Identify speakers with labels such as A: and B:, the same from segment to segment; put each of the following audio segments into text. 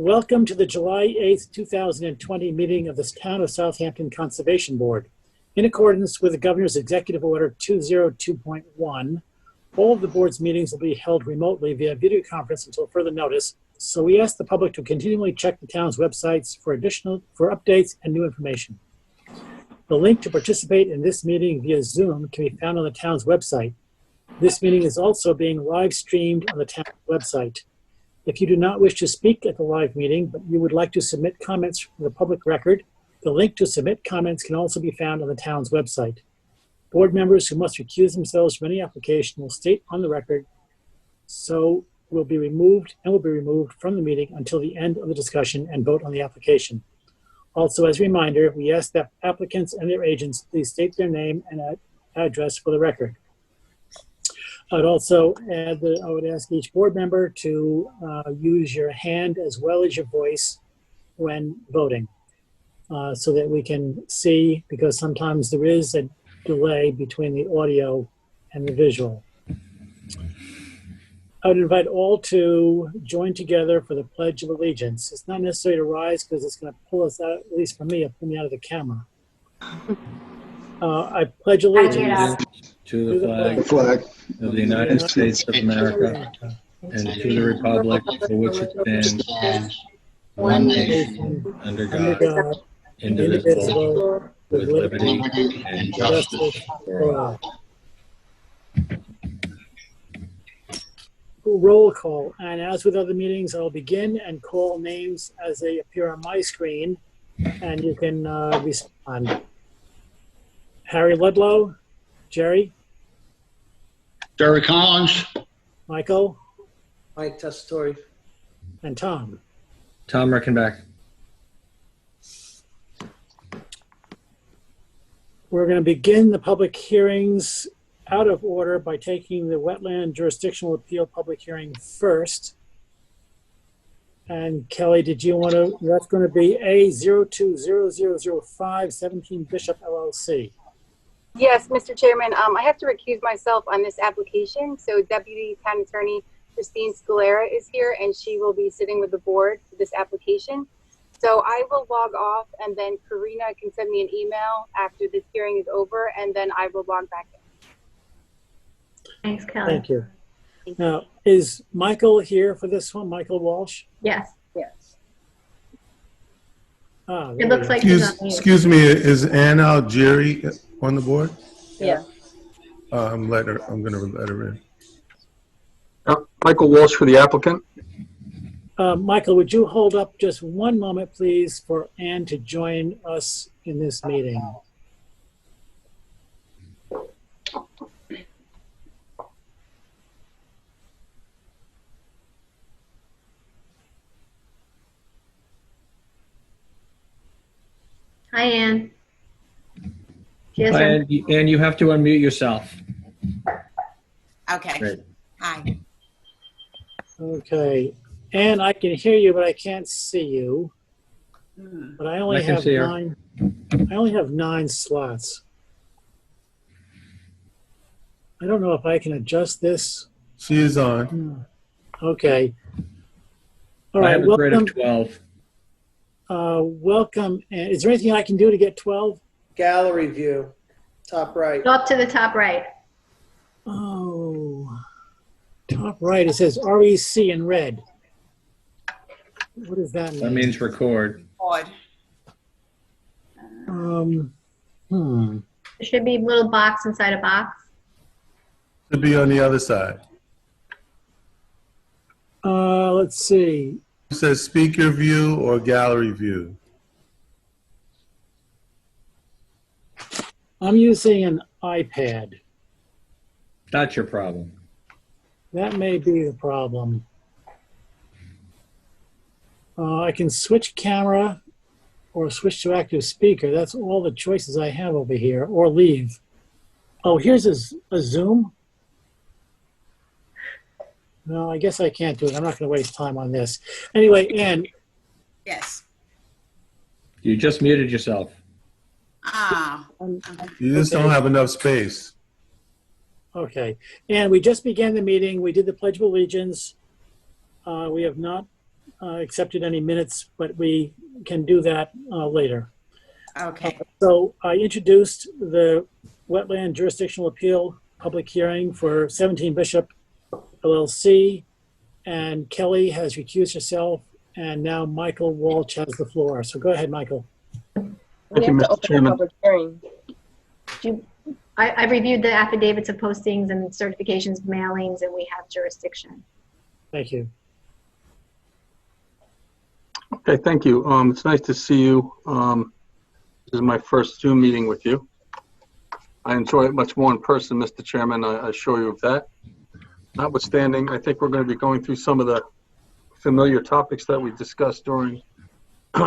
A: Welcome to the July 8th, 2020 meeting of the Town of Southampton Conservation Board. In accordance with the Governor's Executive Order 202.1, all of the board's meetings will be held remotely via video conference until further notice, so we ask the public to continually check the town's websites for updates and new information. The link to participate in this meeting via Zoom can be found on the town's website. This meeting is also being live streamed on the town's website. If you do not wish to speak at the live meeting, but you would like to submit comments for the public record, the link to submit comments can also be found on the town's website. Board members who must recuse themselves from any application will state on the record, so will be removed from the meeting until the end of the discussion and vote on the application. Also, as a reminder, we ask that applicants and their agents please state their name and address for the record. I'd also add that I would ask each board member to use your hand as well as your voice when voting so that we can see, because sometimes there is a delay between the audio and the visual. I would invite all to join together for the Pledge of Allegiance. It's not necessary to rise because it's going to pull us out, at least for me, it'll pull me out of the camera. I pledge allegiance
B: to the flag of the United States of America and to the republic for which it stands, one nation, under God, indivisible, with liberty and justice for all.
A: Roll call, and as with other meetings, I'll begin and call names as they appear on my screen, and you can respond. Harry Ludlow, Jerry,
C: Jerry Collins,
A: Michael,
D: Mike Tessitore,
A: and Tom.
B: Tom Rickenback.
A: We're going to begin the public hearings out of order by taking the wetland jurisdictional appeal public hearing first. And Kelly, did you want to, that's going to be A020005 17 Bishop LLC.
E: Yes, Mr. Chairman, I have to recuse myself on this application. So Deputy Town Attorney Christine Scalera is here and she will be sitting with the board for this application. So I will log off and then Karina can send me an email after this hearing is over and then I will log back in.
F: Thanks, Kelly.
A: Thank you. Now, is Michael here for this one? Michael Walsh?
F: Yes.
E: Yes.
A: Ah,
F: It looks like he's on mute.
G: Excuse me, is Ann Algieri on the board?
E: Yeah.
G: I'm going to let her in.
H: Michael Walsh for the applicant.
A: Michael, would you hold up just one moment, please, for Ann to join us in this meeting?
F: Hi, Ann.
B: And you have to unmute yourself.
I: Okay.
B: Great.
I: Hi.
A: Okay. Ann, I can hear you, but I can't see you. But I only have nine. I only have 9 slots. I don't know if I can adjust this.
G: She is on.
A: Okay. All
B: I
A: right.
B: have a grade of 12.
A: Welcome. And is there anything I can do to get 12?
D: gallery view, top right.
F: Go up to the top right.
A: Oh, top right. It says REC in red. What does that mean?
B: That means record.
I: Odd.
F: There should be a little box inside a box.
G: Should be on the other side.
A: Let's see.
G: It says speaker view or gallery view.
A: I'm using an iPad.
B: That's your problem.
A: That may be the problem. I can switch camera or switch to active speaker. That's all the choices I have over here, or leave. Oh, here's a Zoom. No, I guess I can't do it. I'm not going to waste time on this. Anyway, Ann.
I: Yes.
B: You just muted yourself.
I: Ah.
G: You just don't have enough space.
A: Okay. And we just began the meeting. We did the Pledge of Allegiance. We have not accepted any minutes, but we can do that later.
I: Okay.
A: So I introduced the Wetland Jurisdictional Appeal public hearing for 17 Bishop LLC, and Kelly has recused herself, and now Michael Walsh has the floor. So go ahead, Michael.
H: Thank you, Mr. Chairman.
F: I reviewed the affidavits of postings and certifications of mailings, and we have jurisdiction.
A: Thank you.
H: Okay, thank you. It's nice to see you. This is my first Zoom meeting with you. I enjoy it much more in person, Mr. Chairman. I assure you of that. Notwithstanding, I think we're going to be going through some of the familiar topics that we discussed during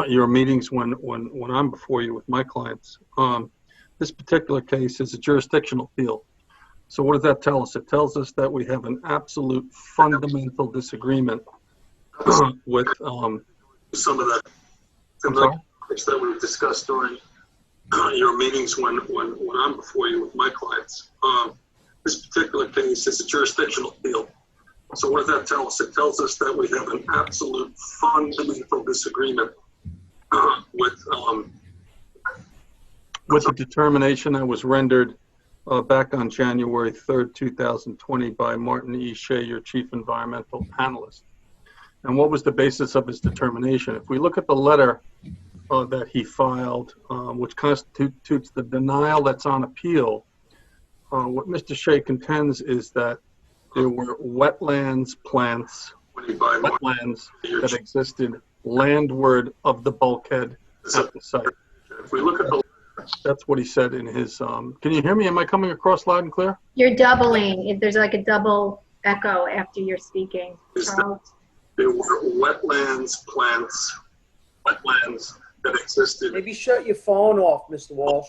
H: your meetings when I'm before you with my clients. This particular case is a jurisdictional appeal. So what does that tell us? It tells us that we have an absolute fundamental disagreement with some of the familiar topics that we discussed during your meetings when I'm before you with my clients. This particular case is a jurisdictional appeal. So what does that tell us? It tells us that we have an absolute fundamental disagreement with the determination that was rendered back on January 3rd, 2020 by Martin E. Shea, your chief environmental analyst. And what was the basis of his determination? If we look at the letter that he filed, which constitutes the denial that's on appeal, what Mr. Shea contends is that there were wetlands plants that existed landward of the bulkhead at the site. If we look at the that's what he said in his, can you hear me? Am I coming across loud and clear?
F: You're doubling. There's like a double echo after you're speaking. Charles?
H: There were wetlands plants that existed.
D: Maybe shut your phone off, Mr. Walsh.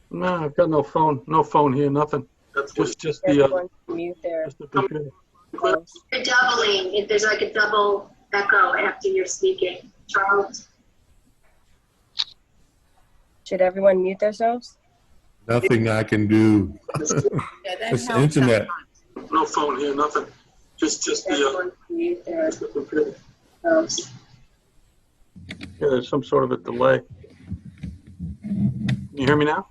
H: No, I've got no phone here, nothing. That's just the
E: Mute there.
H: just the computer.
F: You're doubling. There's like a double echo after you're speaking. Charles?
E: Should everyone mute themselves?
G: Nothing I can do.
I: Yeah, that
G: It's the
I: helps
G: internet.
I: sometimes.
H: No phone here, nothing. Just the computer. Yeah, there's some sort of a delay. Can you hear me now?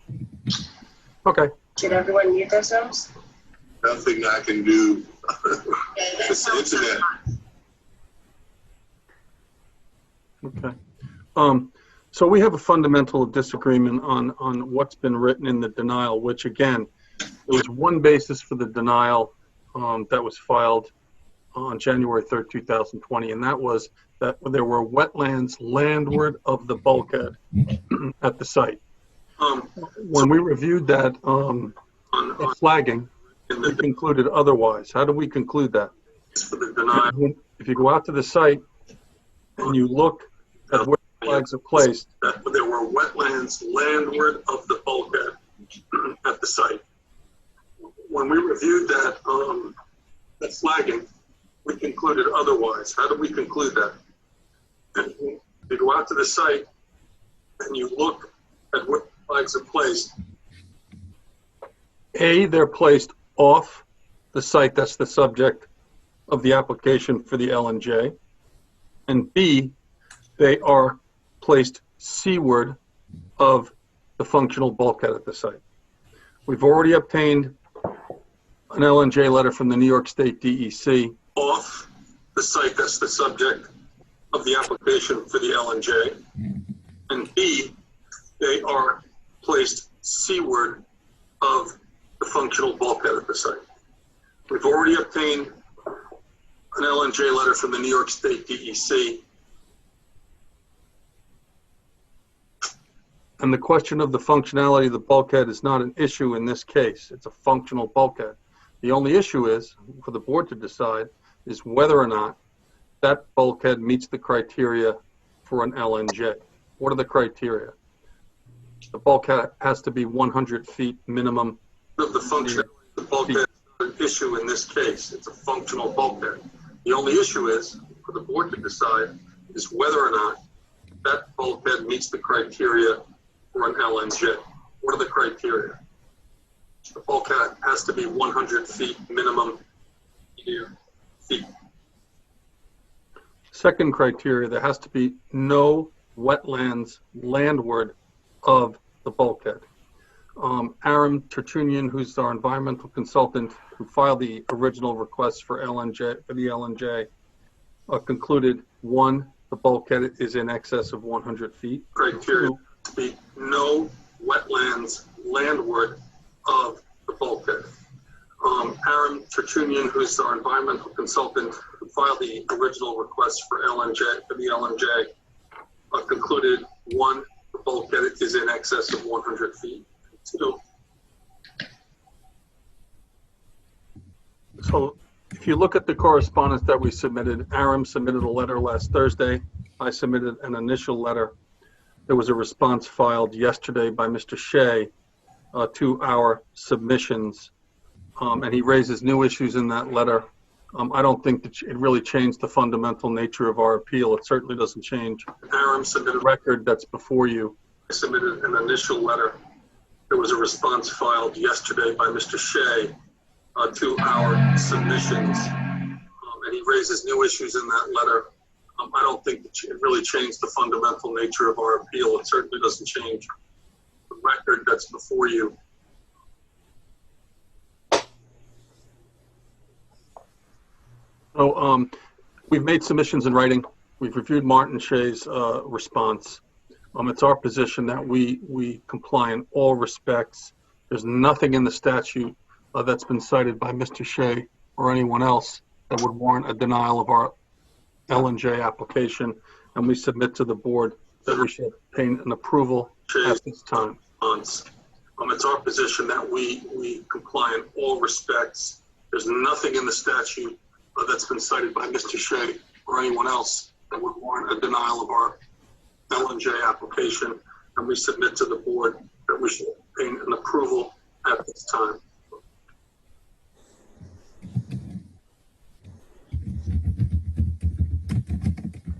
H: Okay.
E: Should everyone mute themselves?
H: Nothing I can do. It's the internet. Okay. So we have a fundamental disagreement on what's been written in the denial, which again, there was one basis for the denial that was filed on January 3rd, 2020, and that was that there were wetlands landward of the bulkhead at the site. When we reviewed that flagging, we concluded otherwise. How do we conclude that? If you go out to the site and you look at where flags are placed, there were wetlands landward of the bulkhead at the site. When we reviewed that flagging, we concluded otherwise. How do we conclude that? If you go out to the site and you look at where flags are placed, A, they're placed off the site that's the subject of the application for the L&J, and B, they are placed seaward of the functional bulkhead at the site. We've already obtained an L&J letter from the New York State DEC off the site that's the subject of the application for the L&J, and B, they are placed seaward of the functional bulkhead at the site. We've already obtained an L&J letter from the New York State DEC. And the question of the functionality of the bulkhead is not an issue in this case. It's a functional bulkhead. The only issue is, for the board to decide, is whether or not that bulkhead meets the criteria for an LNJ. What are the criteria? The bulkhead has to be 100 feet minimum. Of the functionality of the bulkhead is not an issue in this case. It's a functional bulkhead. The only issue is, for the board to decide, is whether or not that bulkhead meets the criteria for an LNJ. What are the criteria? The bulkhead has to be 100 feet minimum feet. Second criteria, there has to be no wetlands landward of the bulkhead. Aram Tertunian, who's our environmental consultant, who filed the original request for the LNJ, concluded, 1, the bulkhead is in excess of 100 feet. Criteria to be no wetlands landward of the bulkhead. Aram Tertunian, who's our environmental consultant, who filed the original request for the LNJ, concluded, 1, the bulkhead is in excess of 100 feet. 2. So if you look at the correspondence that we submitted, Aram submitted a letter last Thursday. I submitted an initial letter. There was a response filed yesterday by Mr. Shea to our submissions, and he raises new issues in that letter. I don't think that it really changed the fundamental nature of our appeal. It certainly doesn't change. Aram submitted a record that's before you. I submitted an initial letter. There was a response filed yesterday by Mr. Shea to our submissions, and he raises new issues in that letter. I don't think that it really changed the fundamental nature of our appeal. It certainly doesn't change the record that's before you. So we've made submissions in writing. We've reviewed Martin Shea's response. It's our position that we comply in all respects. There's nothing in the statute that's been cited by Mr. Shea or anyone else that would warrant a denial of our LNJ application, and we submit to the board that we should obtain an approval at this time. It's our position that we comply in all respects. There's nothing in the statute that's been cited by Mr. Shea or anyone else that would warrant a denial of our LNJ application, and we submit to the board that we should obtain an approval at this time.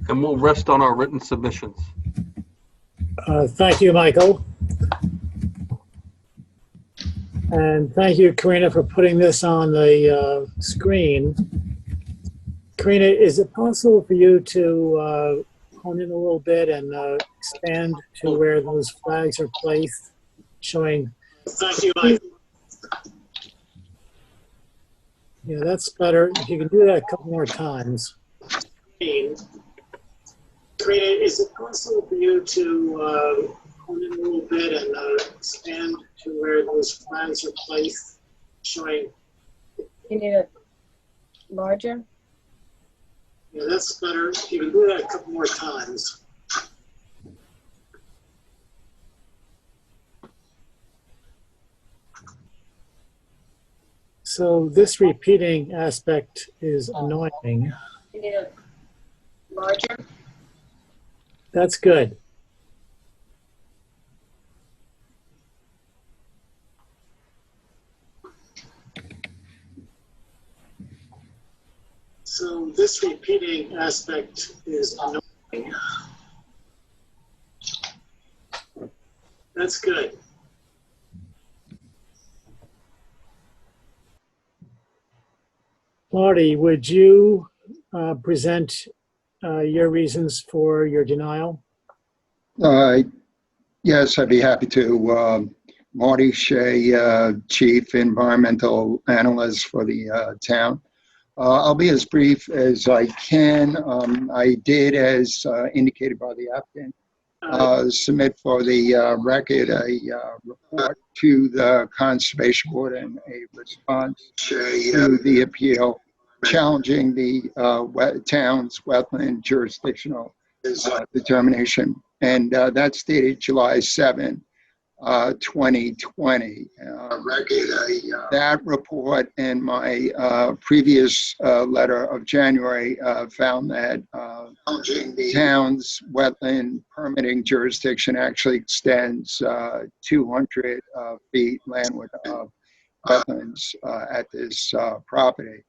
H: And we'll rest on our written submissions.
A: Thank you, Michael. And thank you, Karina, for putting this on the screen. Karina, is it possible for you to hone in a little bit and expand to where those flags are placed, showing?
H: Thank you, Michael.
A: Yeah, that's better. If you can do that a couple more times. Karina, is it possible for you to hone in a little bit and expand to where those flags are placed, showing?
I: You need it larger?
A: Yeah, that's better. You can do that a couple more times. So this repeating aspect is annoying.
I: You need it larger?
A: That's good. So this repeating aspect is annoying. That's good. Marty, would you present your reasons for your denial?
J: Yes, I'd be happy to. Marty Shea, Chief Environmental Analyst for the town. I'll be as brief as I can. I did, as indicated by the applicant, submit for the record a report to the Conservation Board and a response to the appeal challenging the town's wetland jurisdictional determination. And that's dated July 7, 2020. That report and my previous letter of January found that the town's wetland permitting jurisdiction actually extends 200 feet landward of wetlands at this property.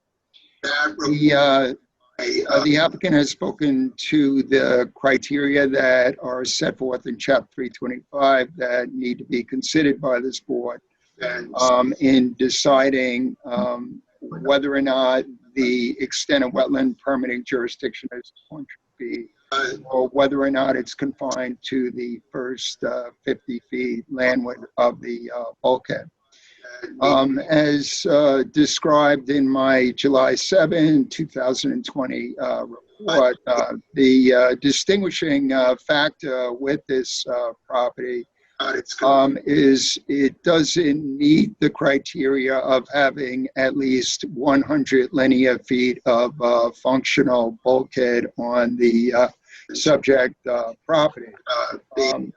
J: The applicant has spoken to the criteria that are set forth in Chapter 325 that need to be considered by this board in deciding whether or not the extent of wetland permitting jurisdiction is 100 feet, or whether or not it's confined to the first 50 feet landward of the bulkhead. As described in my July 7, 2020 report, the distinguishing factor with this property is it doesn't meet the criteria of having at least 100 linear feet of functional bulkhead on the subject property. So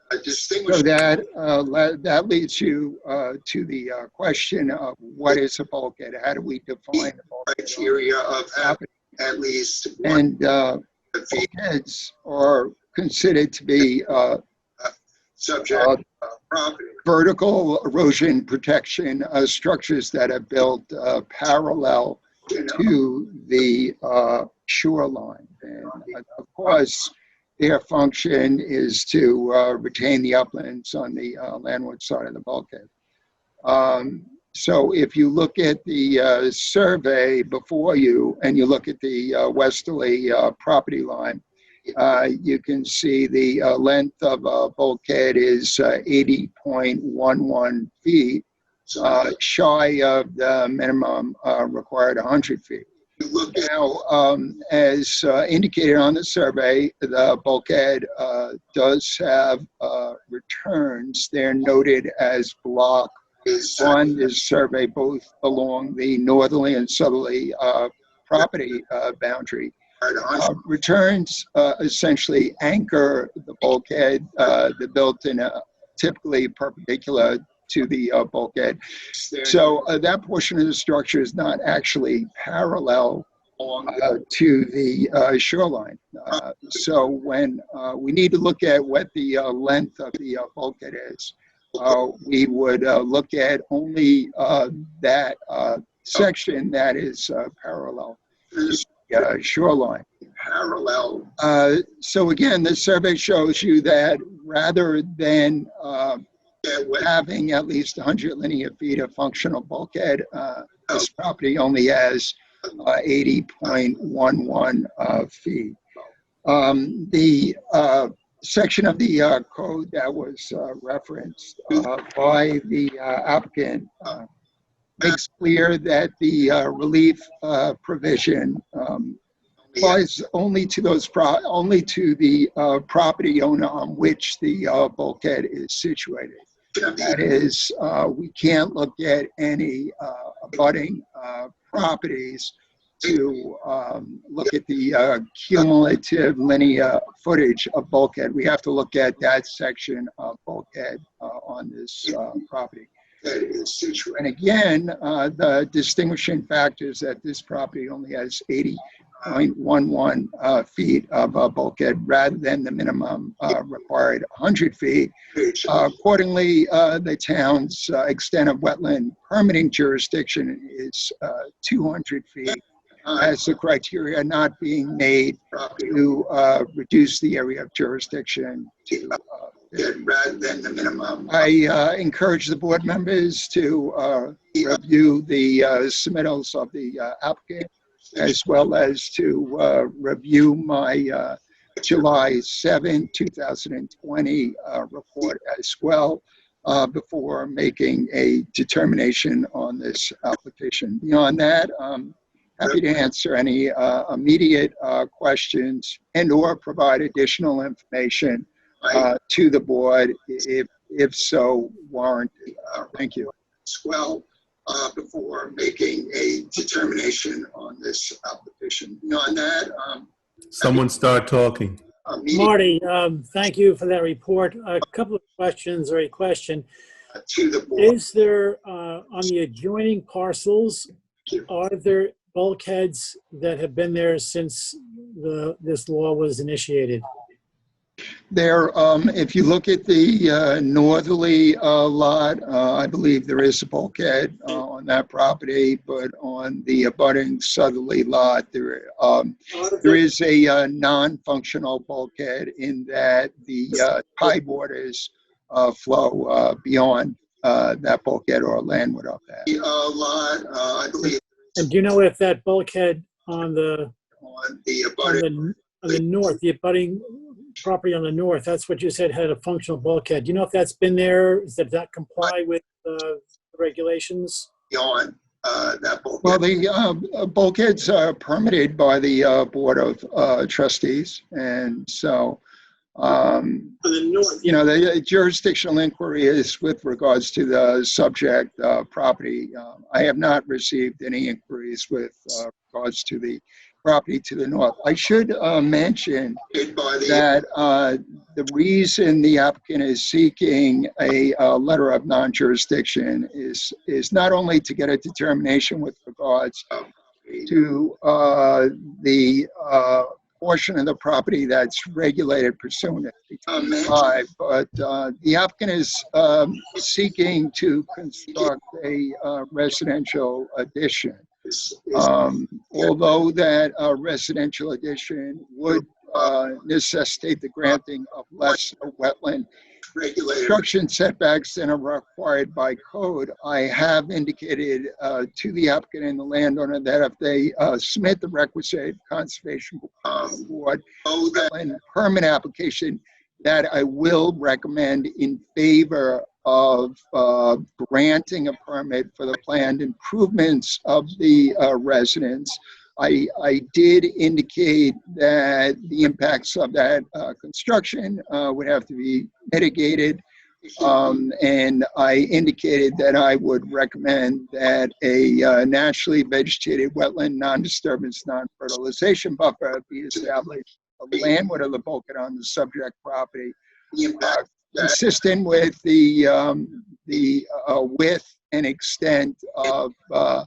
J: that leads you to the question of what is a bulkhead? How do we define the bulkhead? Criteria of having at least one. And bulkheads are considered to be subject property. Vertical erosion protection structures that are built parallel to the shoreline. And of course, their function is to retain the uplands on the landward side of the bulkhead. So if you look at the survey before you and you look at the westerly property line, you can see the length of a bulkhead is 80.11 feet, shy of the minimum required 100 feet. Now, as indicated on the survey, the bulkhead does have returns. They're noted as block on this survey, both along the northerly and southerly property boundary. Returns essentially anchor the bulkhead. They're built in a typically perpendicular to the bulkhead. So that portion of the structure is not actually parallel to the shoreline. So when we need to look at what the length of the bulkhead is, we would look at only that section that is parallel to the shoreline. Parallel. So again, the survey shows you that rather than having at least 100 linear feet of functional bulkhead, this property only has 80.11 feet. The section of the code that was referenced by the applicant makes clear that the relief provision applies only to those only to the property owner on which the bulkhead is situated. That is, we can't look at any abutting properties to look at the cumulative linear footage of bulkhead. We have to look at that section of bulkhead on this property. And again, the distinguishing factors that this property only has 80.11 feet of bulkhead rather than the minimum required 100 feet. Accordingly, the town's extent of wetland permitting jurisdiction is 200 feet as the criteria not being made to reduce the area of jurisdiction to rather than the minimum. I encourage the board members to review the submittals of the applicant, as well as to review my July 7, 2020 report as well before making a determination on this application. Beyond that, I'm happy to answer any immediate questions and or provide additional information to the board if so warranted. Thank you. Well, before making a determination on this application. Beyond that,
G: Someone start talking.
A: Marty, thank you for that report. A couple of questions or a question.
J: To the board.
A: Is there, on the adjoining parcels, are there bulkheads that have been there since this law was initiated?
J: There, if you look at the northerly lot, I believe there is a bulkhead on that property, but on the abutting southerly lot, there is a non-functional bulkhead in that the tide waters flow beyond that bulkhead or landward of that lot, I believe.
A: And do you know if that bulkhead on the
J: on the
A: on the north, the abutting property on the north. That's what you said had a functional bulkhead. Do you know if that's been there? Does that comply with the regulations?
J: beyond that bulkhead. Well, the bulkheads are permitted by the Board of Trustees, and so you know, the jurisdictional inquiry is with regards to the subject property. I have not received any inquiries with regards to the property to the north. I should mention that the reason the applicant is seeking a letter of non-jurisdiction is not only to get a determination with regards to the portion of the property that's regulated pursuant to 5, but the applicant is seeking to construct a residential addition. Although that residential addition would necessitate the granting of less wetland construction setbacks than are required by code, I have indicated to the applicant and the landowner that if they submit the requisite conservation board wetland permit application, that I will recommend in favor of granting a permit for the planned improvements of the residence. I did indicate that the impacts of that construction would have to be mitigated, and I indicated that I would recommend that a naturally vegetated wetland non-disturbance, non-fertilization buffer be established on the landward of the bulkhead on the subject property, consistent with the width and extent of the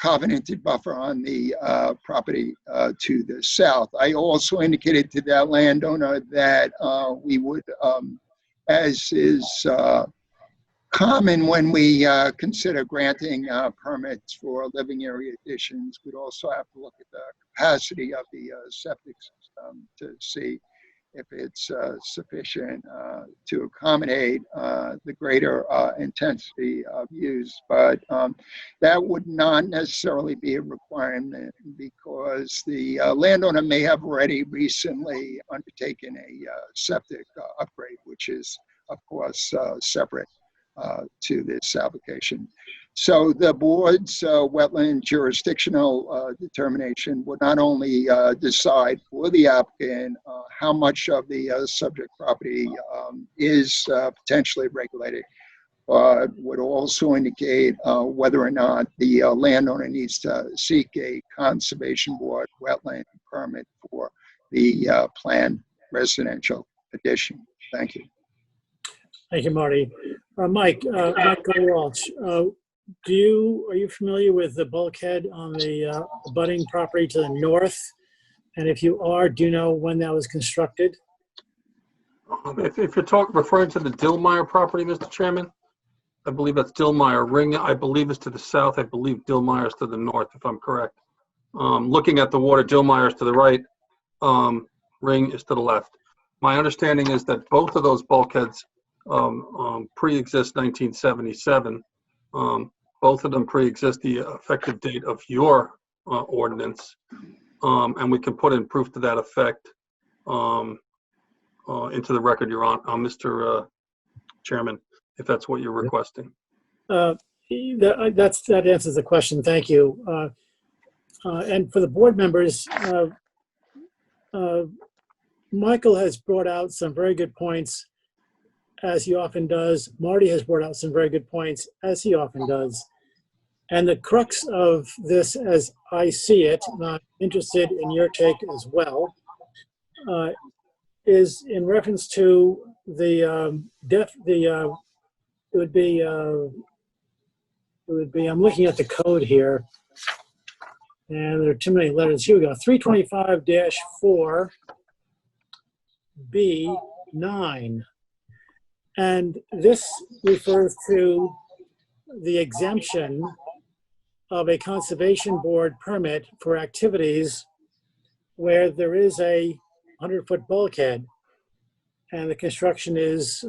J: covenanted buffer on the property to the south. I also indicated to that landowner that we would, as is common when we consider granting permits for living area additions, we'd also have to look at the capacity of the septic system to see if it's sufficient to accommodate the greater intensity of use. But that would not necessarily be a requirement because the landowner may have already recently undertaken a septic upgrade, which is, of course, separate to this application. So the board's wetland jurisdictional determination would not only decide for the applicant how much of the subject property is potentially regulated, but would also indicate whether or not the landowner needs to seek a conservation board wetland permit for the planned residential addition. Thank you.
A: Thank you, Marty. Mike, Michael Walsh, are you familiar with the bulkhead on the abutting property to the north? And if you are, do you know when that was constructed?
H: If you're referring to the Dillmeyer property, Mr. Chairman, I believe that's Dillmeyer. Ring, I believe, is to the south. I believe Dillmeyer is to the north, if I'm correct. Looking at the water, Dillmeyer is to the right. Ring is to the left. My understanding is that both of those bulkheads pre-exist 1977. Both of them pre-exist the effective date of your ordinance, and we can put in proof to that effect into the record, Your Honor, Mr. Chairman, if that's what you're requesting.
A: That answers the question. Thank you. And for the board members, Michael has brought out some very good points, as he often does. Marty has brought out some very good points, as he often does. And the crux of this, as I see it, and I'm interested in your take as well, is in reference to the it would be, I'm looking at the code here, and there are too many letters. Here we go, 325-4B9. And this refers to the exemption of a conservation board permit for activities where there is a 100-foot bulkhead and the construction is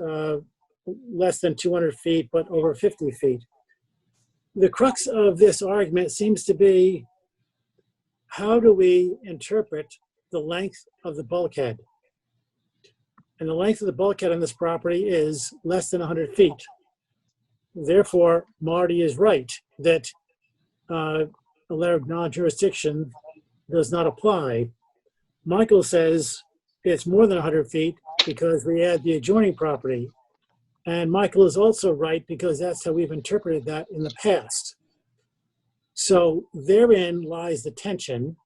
A: less than 200 feet but over 50 feet. The crux of this argument seems to be how do we interpret the length of the bulkhead? And the length of the bulkhead on this property is less than 100 feet. Therefore, Marty is right that a letter of non-jurisdiction does not apply. Michael says it's more than 100 feet because we add the adjoining property. And Michael is also right because that's how we've interpreted that in the past. So therein lies the tension.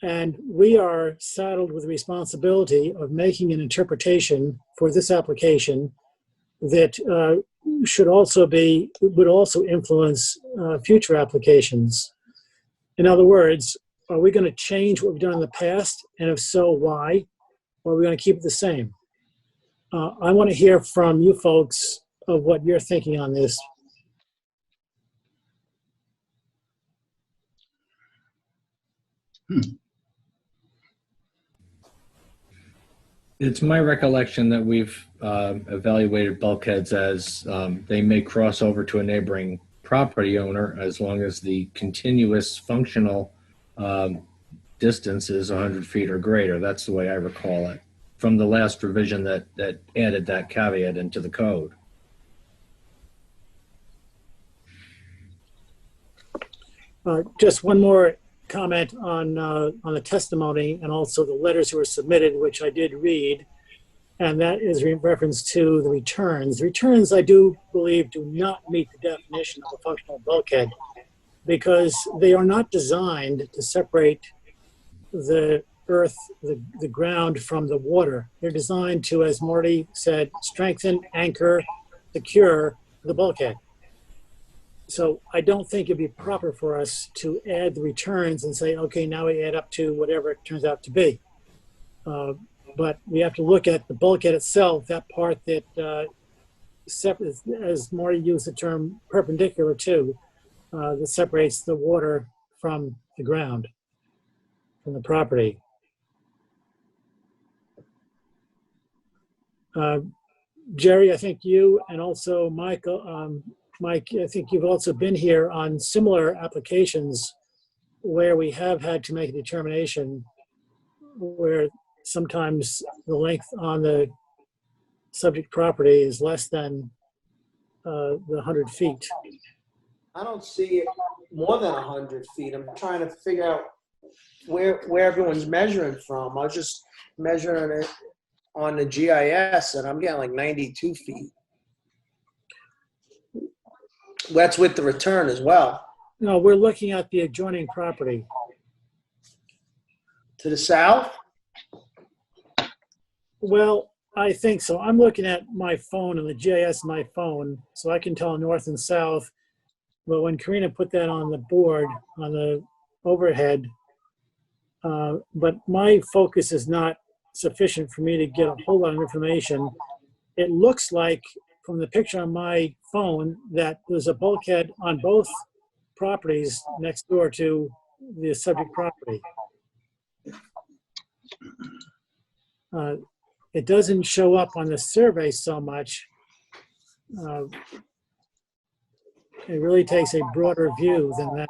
A: And we are saddled with the responsibility of making an interpretation for this application that would also influence future applications. In other words, are we going to change what we've done in the past? And if so, why? Or are we going to keep it the same? I want to hear from you folks of what you're thinking on this.
B: It's my recollection that we've evaluated bulkheads as they may cross over to a neighboring property owner as long as the continuous functional distance is 100 feet or greater. That's the way I recall it from the last revision that added that caveat into the code.
A: Just one more comment on the testimony and also the letters that were submitted, which I did read, and that is in reference to the returns. The returns, I do believe, do not meet the definition of a functional bulkhead because they are not designed to separate the earth, the ground from the water. They're designed to, as Marty said, strengthen, anchor, secure the bulkhead. So I don't think it'd be proper for us to add the returns and say, okay, now we add up to whatever it turns out to be. But we have to look at the bulkhead itself, that part that, as Marty used the term, perpendicular to, that separates the water from the ground, from the property. Jerry, I think you and also Michael, Mike, I think you've also been here on similar applications where we have had to make a determination where sometimes the length on the subject property is less than the 100 feet.
D: I don't see it more than 100 feet. I'm trying to figure out where everyone's measuring from. I was just measuring it on the GIS and I'm getting like 92 feet. That's with the return as well.
A: No, we're looking at the adjoining property.
D: To the south?
A: Well, I think so. I'm looking at my phone and the GIS on my phone, so I can tell north and south. But when Karina put that on the board, on the overhead, but my focus is not sufficient for me to get a whole lot of information. It looks like from the picture on my phone that there's a bulkhead on both properties next door to the subject property. It doesn't show up on the survey so much. It really takes a broader view than that.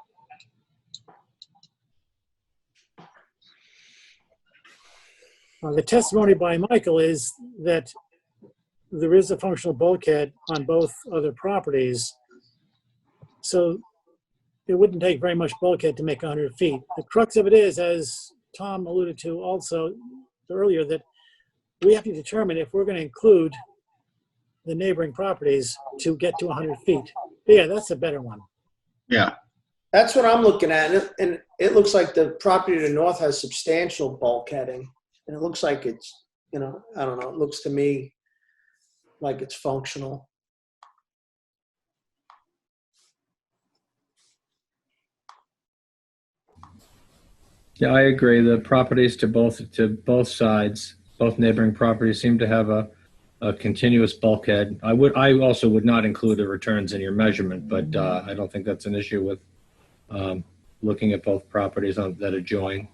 A: The testimony by Michael is that there is a functional bulkhead on both other properties. So it wouldn't take very much bulkhead to make 100 feet. The crux of it is, as Tom alluded to also earlier, that we have to determine if we're going to include the neighboring properties to get to 100 feet. Yeah, that's a better one.
C: Yeah.
D: That's what I'm looking at. And it looks like the property to the north has substantial bulkheading. And it looks like it's, I don't know, it looks to me like it's functional.
B: Yeah, I agree. The properties to both sides, both neighboring properties seem to have a continuous bulkhead. I also would not include the returns in your measurement, but I don't think that's an issue with looking at both properties that adjoin.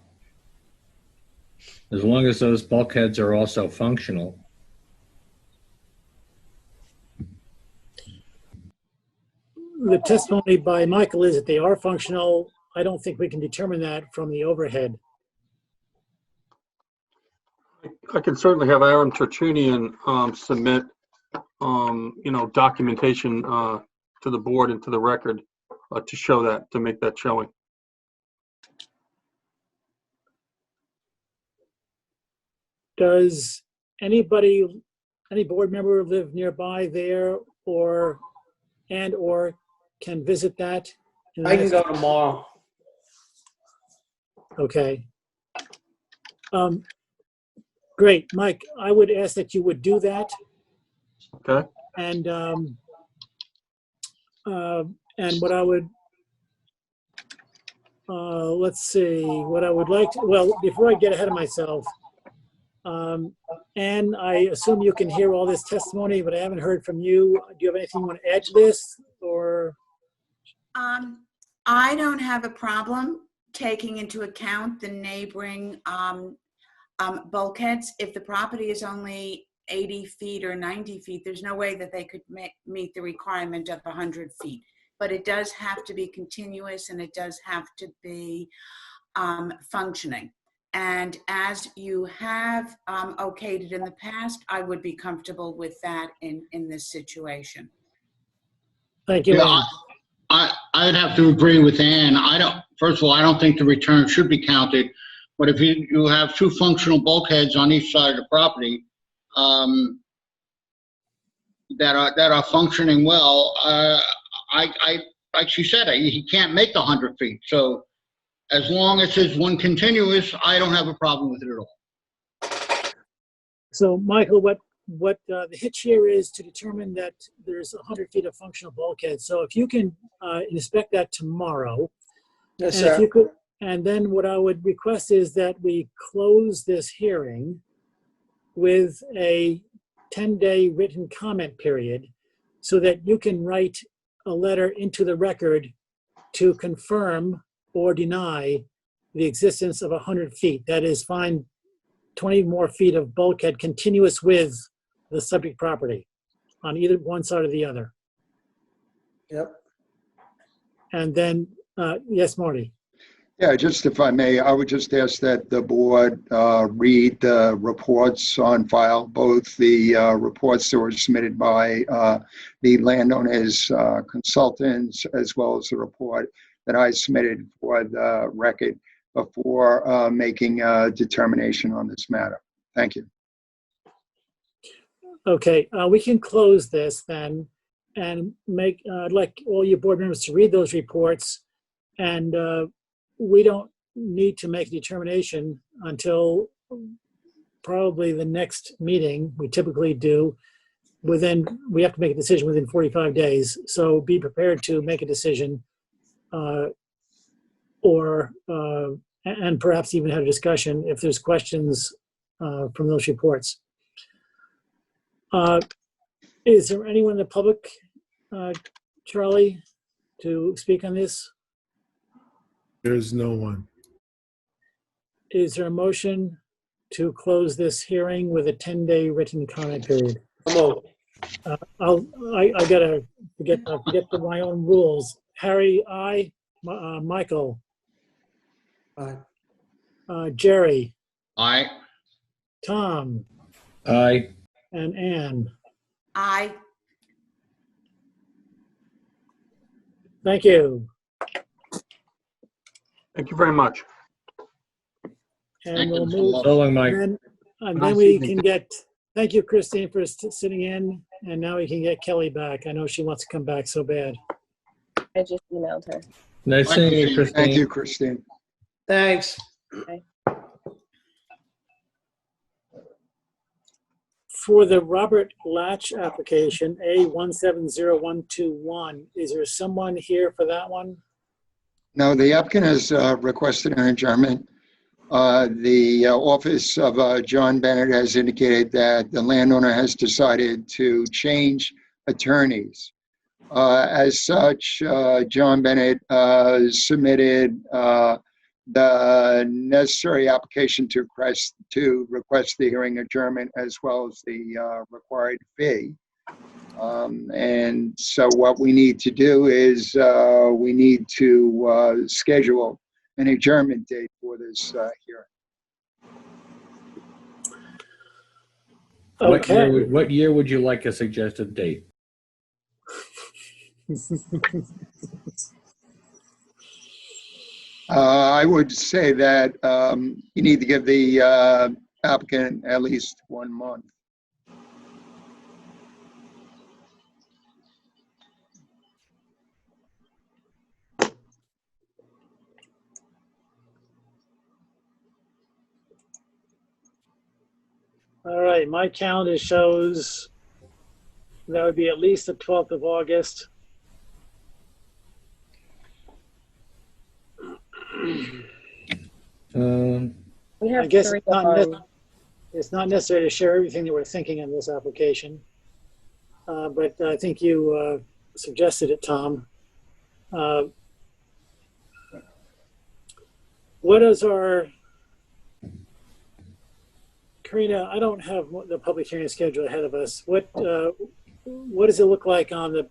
B: As long as those bulkheads are also functional.
A: The testimony by Michael is that they are functional. I don't think we can determine that from the overhead.
H: I can certainly have Aaron Tertunian submit, documentation to the board and to the record to show that, to make that showing.
A: Does any board member live nearby there or can visit that?
D: I can go tomorrow.
A: Okay. Great, Mike, I would ask that you would do that.
H: Okay.
A: And what I would, let's see, what I would like to, well, before I get ahead of myself, Anne, I assume you can hear all this testimony, but I haven't heard from you. Do you have anything you want to add to this, or?
K: I don't have a problem taking into account the neighboring bulkheads. If the property is only 80 feet or 90 feet, there's no way that they could meet the requirement of 100 feet. But it does have to be continuous, and it does have to be functioning. And as you have okayed it in the past, I would be comfortable with that in this situation.
A: Thank you, Anne.
C: I'd have to agree with Ann. First of all, I don't think the return should be counted. But if you have two functional bulkheads on each side of the property that are functioning well, like she said, he can't make the 100 feet. So as long as it's one continuous, I don't have a problem with it at all.
A: So, Michael, what the hitch here is to determine that there's 100 feet of functional bulkhead. So if you can inspect that tomorrow.
D: Yes,
A: and
D: sir.
A: if you could, and then what I would request is that we close this hearing with a 10-day written comment period so that you can write a letter into the record to confirm or deny the existence of 100 feet. That is, find 20 more feet of bulkhead continuous with the subject property on either one side or the other.
D: Yep.
A: And then, yes, Marty.
J: Yeah, just if I may, I would just ask that the board read the reports on file, both the reports that were submitted by the landowners consultants, as well as the report that I submitted for the record before making a determination on this matter. Thank you.
A: Okay, we can close this then and make, I'd like all your board members to read those reports, and we don't need to make a determination until probably the next meeting. We typically do we have to make a decision within 45 days. So be prepared to make a decision and perhaps even have a discussion if there's questions from those reports. Is there anyone in the public, Charlie, to speak on this?
G: There's no one.
A: Is there a motion to close this hearing with a 10-day written comment period? I gotta forget my own rules. Harry, aye. Michael.
D: Aye.
A: Jerry.
C: Aye.
A: Tom.
B: Aye.
A: And Ann.
K: Aye.
A: Thank you.
H: Thank you very much.
A: And we'll move.
B: So long, Mike.
A: And then we can get, thank you, Christine, for sitting in. And now we can get Kelly back. I know she wants to come back so bad.
I: I just emailed her.
B: Nice seeing you, Christine.
J: Thank you, Christine.
D: Thanks.
I: Okay.
A: For the Robert Latch application, A170121, is there someone here for that one?
J: No, the applicant has requested an adjournment. The office of John Bennett has indicated that the landowner has decided to change attorneys. As such, John Bennett submitted the necessary application to request the hearing adjournment, as well as the required fee. And so what we need to do is we need to schedule an adjournment date for this hearing.
A: Okay.
B: What year would you like a suggested date?
J: I would say that you need to give the applicant at least 1 month.
A: All right, my calendar shows that would be at least the 12th of August.
I: We have
A: I guess
I: three
A: it's not necessary to share everything that we're thinking in this application, but I think you suggested it, Tom. What is our, Karina, I don't have the public hearing schedule ahead of us. What does it look like on the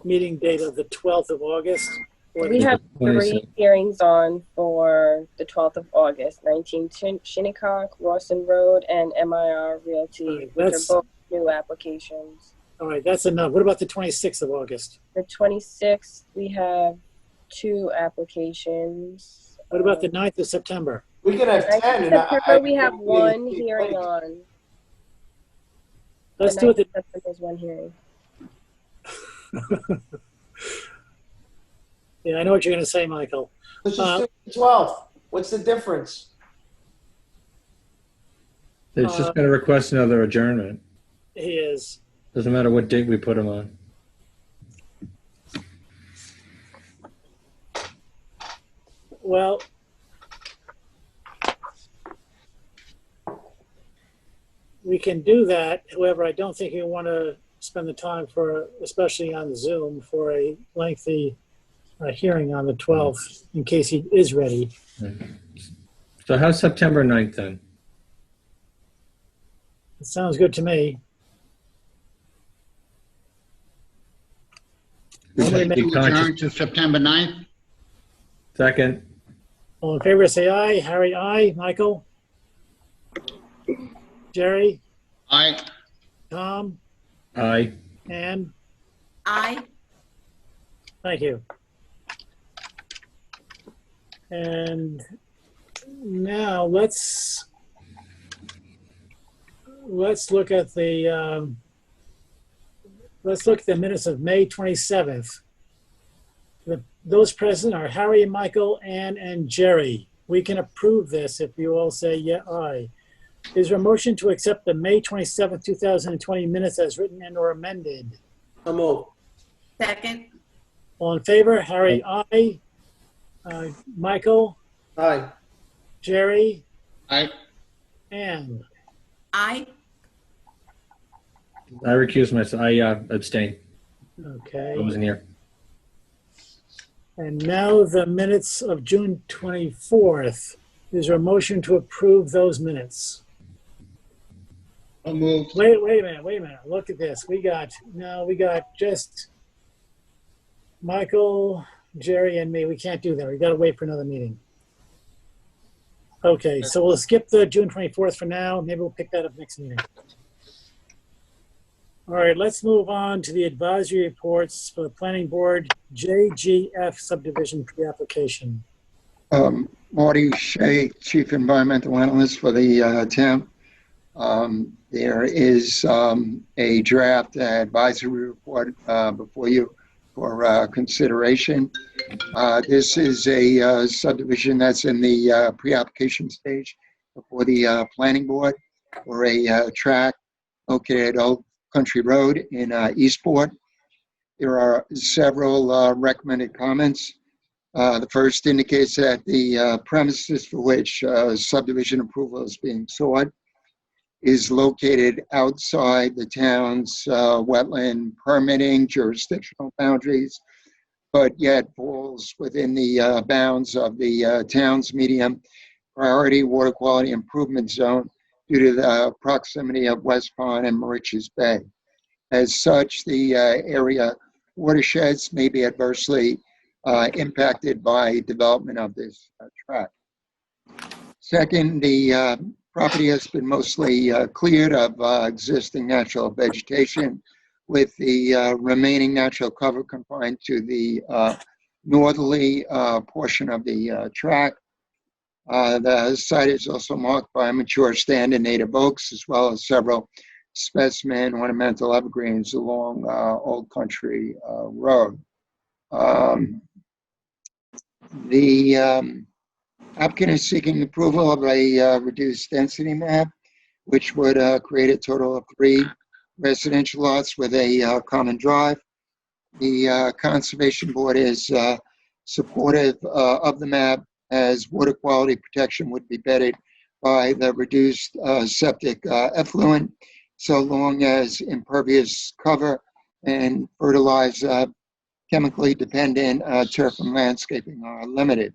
A: meeting date of the 12th of August?
I: We have 3 hearings on for the 12th of August, 19 Shinnecock, Rawson Road, and MIR Realty, which are both new applications.
A: All right, that's enough. What about the 26th of August?
I: The 26th, we have 2 applications.
A: What about the 9th of September?
D: We could have 10. And
I: September, we have 1 hearing on.
A: Let's do it.
I: September's 1 hearing.
A: Yeah, I know what you're going to say, Michael.
D: Let's just do the 12th. What's the difference?
B: It's just going to request another adjournment.
A: He is.
B: Doesn't matter what date we put him on.
A: Well, we can do that. However, I don't think you want to spend the time for, especially on Zoom, for a lengthy hearing on the 12th in case he is ready.
B: So how's September 9th then?
A: It sounds good to me.
C: Adjourn to September 9th.
B: Second.
A: All in favor, say aye. Harry, aye. Michael? Jerry?
C: Aye.
A: Tom?
B: Aye.
A: Ann?
K: Aye.
A: Thank you. And now let's look at the minutes of May 27th. Those present are Harry, Michael, Ann, and Jerry. We can approve this if you all say yeah, aye. Is there a motion to accept the May 27th, 2020 minutes as written and or amended?
D: So move.
K: Second.
A: All in favor? Harry, aye. Michael?
D: Aye.
A: Jerry?
C: Aye.
A: Ann?
K: Aye.
B: I recuse myself. I abstain.
A: Okay.
B: I wasn't here.
A: And now the minutes of June 24th. Is there a motion to approve those minutes?
C: So moved.
A: Wait a minute. Look at this. We got just Michael, Jerry, and me. We can't do that. We got to wait for another meeting. Okay, so we'll skip the June 24th for now. Maybe we'll pick that up next meeting. All right, let's move on to the advisory reports for the planning board, JGF subdivision pre-application.
J: Marty Shea, Chief Environmental Analyst for the town. There is a draft advisory report before you for consideration. This is a subdivision that's in the pre-application stage before the planning board for a tract located at Old Country Road in Eastport. There are several recommended comments. The first indicates that the premises for which subdivision approval is being sought is located outside the town's wetland permitting jurisdictional boundaries, but yet falls within the bounds of the town's medium priority water quality improvement zone due to the proximity of West Pond and Moriches Bay. As such, the area watersheds may be adversely impacted by development of this tract. Second, the property has been mostly cleared of existing natural vegetation, with the remaining natural cover confined to the northerly portion of the tract. The site is also marked by mature standing native oaks, as well as several specimen ornamental evergreens along Old Country Road. The applicant is seeking approval of a reduced density map, which would create a total of 3 residential lots with a common drive. The Conservation Board is supportive of the map, as water quality protection would be bettered by the reduced septic effluent, so long as impervious cover and fertilized chemically dependent turf and landscaping are limited.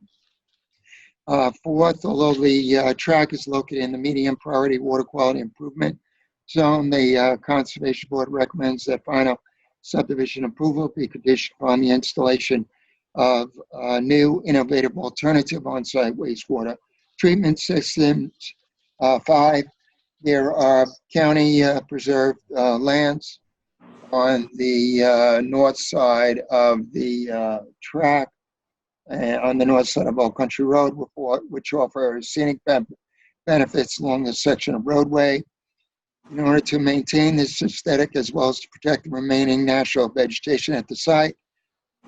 J: Fourth, although the tract is located in the medium priority water quality improvement zone, the Conservation Board recommends that final subdivision approval be conditioned upon the installation of new innovative alternative on-site wastewater treatment systems. 5, there are county preserved lands on the north side of the tract, on the north side of Old Country Road, which offer scenic benefits along this section of roadway. In order to maintain this aesthetic, as well as to protect the remaining natural vegetation at the site,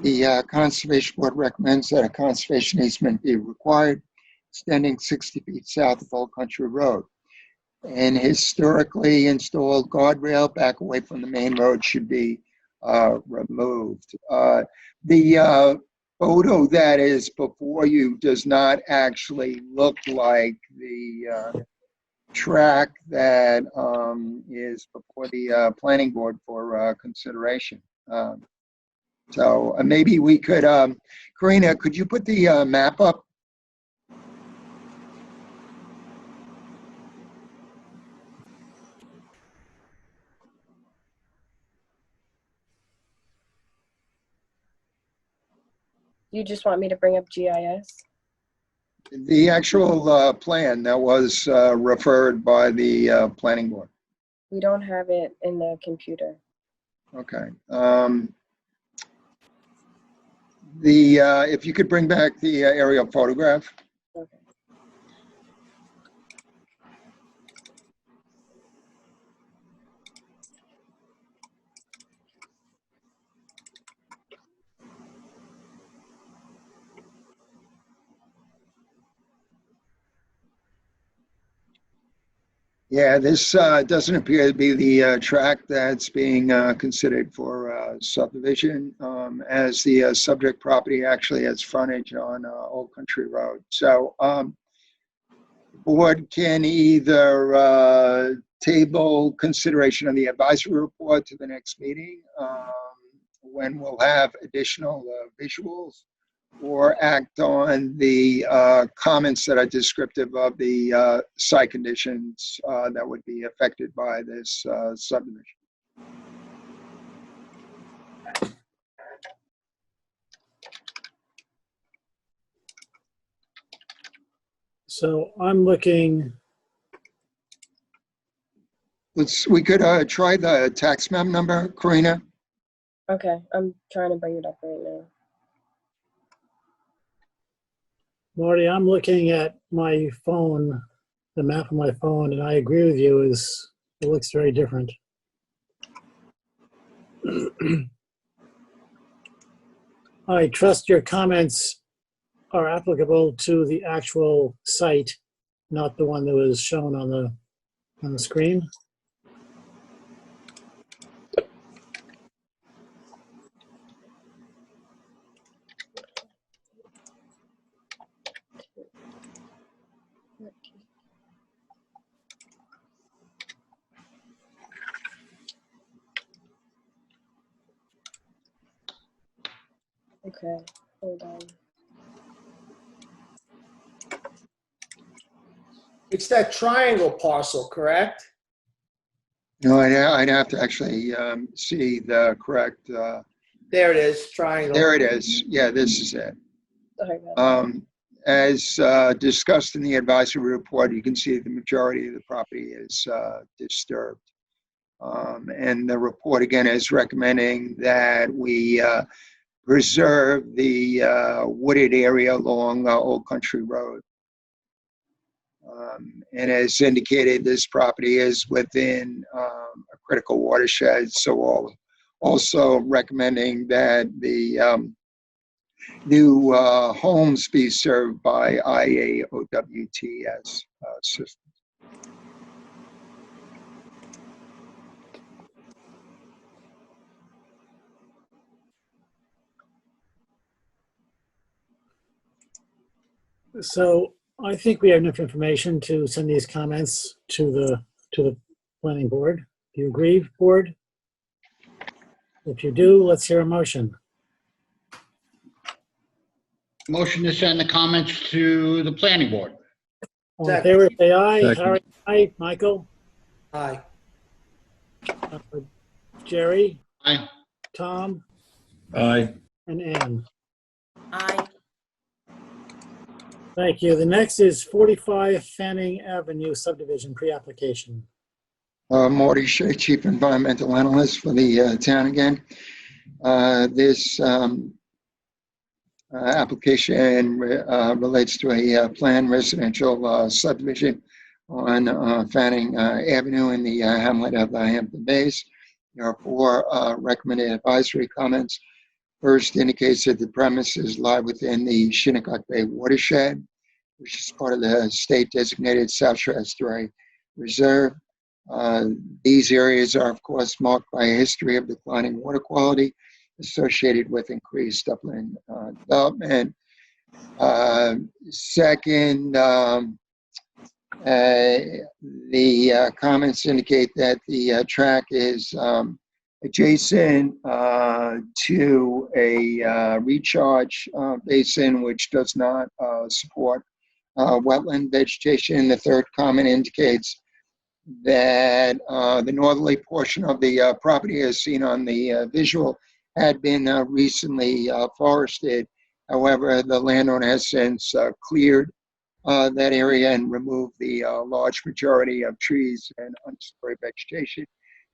J: the Conservation Board recommends that a conservation easement be required, extending 60 feet south of Old Country Road. An historically installed guardrail back away from the main road should be removed. The photo that is before you does not actually look like the track that is before the Planning Board for consideration. So maybe we could, Karina, could you put the map up?
I: You just want me to bring up GIS?
J: The actual plan that was referred by the Planning Board.
I: We don't have it in the computer.
J: Okay. If you could bring back the aerial photograph.
I: Okay.
J: Yeah, this doesn't appear to be the tract that's being considered for subdivision, as the subject property actually has frontage on Old Country Road. So the board can either table consideration of the advisory report to the next meeting, when we'll have additional visuals, or act on the comments that are descriptive of the site conditions that would be affected by this subdivision.
A: So I'm looking.
J: We could try the tax map number, Karina.
I: Okay, I'm trying to bring it up right now.
A: Marty, I'm looking at my phone, the map on my phone, and I agree with you, it looks very different. I trust your comments are applicable to the actual site, not the one that was shown on the screen.
I: Okay, hold on.
D: It's that triangle parcel, correct?
J: No, I'd have to actually see the correct,
D: There it is, triangle.
J: there it is. Yeah, this is it.
I: Sorry about
J: As discussed in the advisory report, you can see the majority of the property is disturbed. And the report again is recommending that we preserve the wooded area along Old Country Road. And as indicated, this property is within a critical watershed, so also recommending that the new homes be served by IAOWTS system.
A: So I think we have enough information to send these comments to the planning board. Do you agree, board? If you do, let's hear a motion.
C: Motion to send the comments to the planning board.
A: All in favor, say aye.
B: Second.
A: Harry, aye. Michael?
D: Aye.
A: Jerry?
C: Aye.
A: Tom?
B: Aye.
A: And Ann?
K: Aye.
A: Thank you. The next is 45 Fanning Avenue subdivision pre-application.
J: Marty Shea, Chief Environmental Analyst for the town again. This application relates to a planned residential subdivision on Fanning Avenue in the hamlet of Hampton Bays. There are 4 recommended advisory comments. First indicates that the premises lie within the Shinnecock Bay watershed, which is part of the state designated South Shore Estuary Reserve. These areas are, of course, marked by a history of declining water quality associated with increased upland development. Second, the comments indicate that the track is adjacent to a recharge basin, which does not support wetland vegetation. The third comment indicates that the northerly portion of the property, as seen on the visual, had been recently forested. However, the landowner has since cleared that area and removed the large majority of trees and understory vegetation,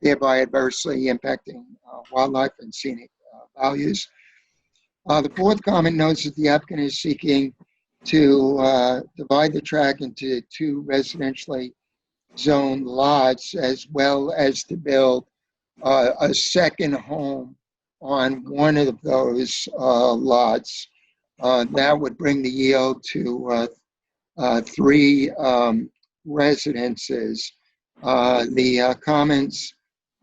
J: thereby adversely impacting wildlife and scenic values. The fourth comment notes that the applicant is seeking to divide the tract into 2 residentially zoned lots, as well as to build a second home on one of those lots. That would bring the yield to 3 residences. The comments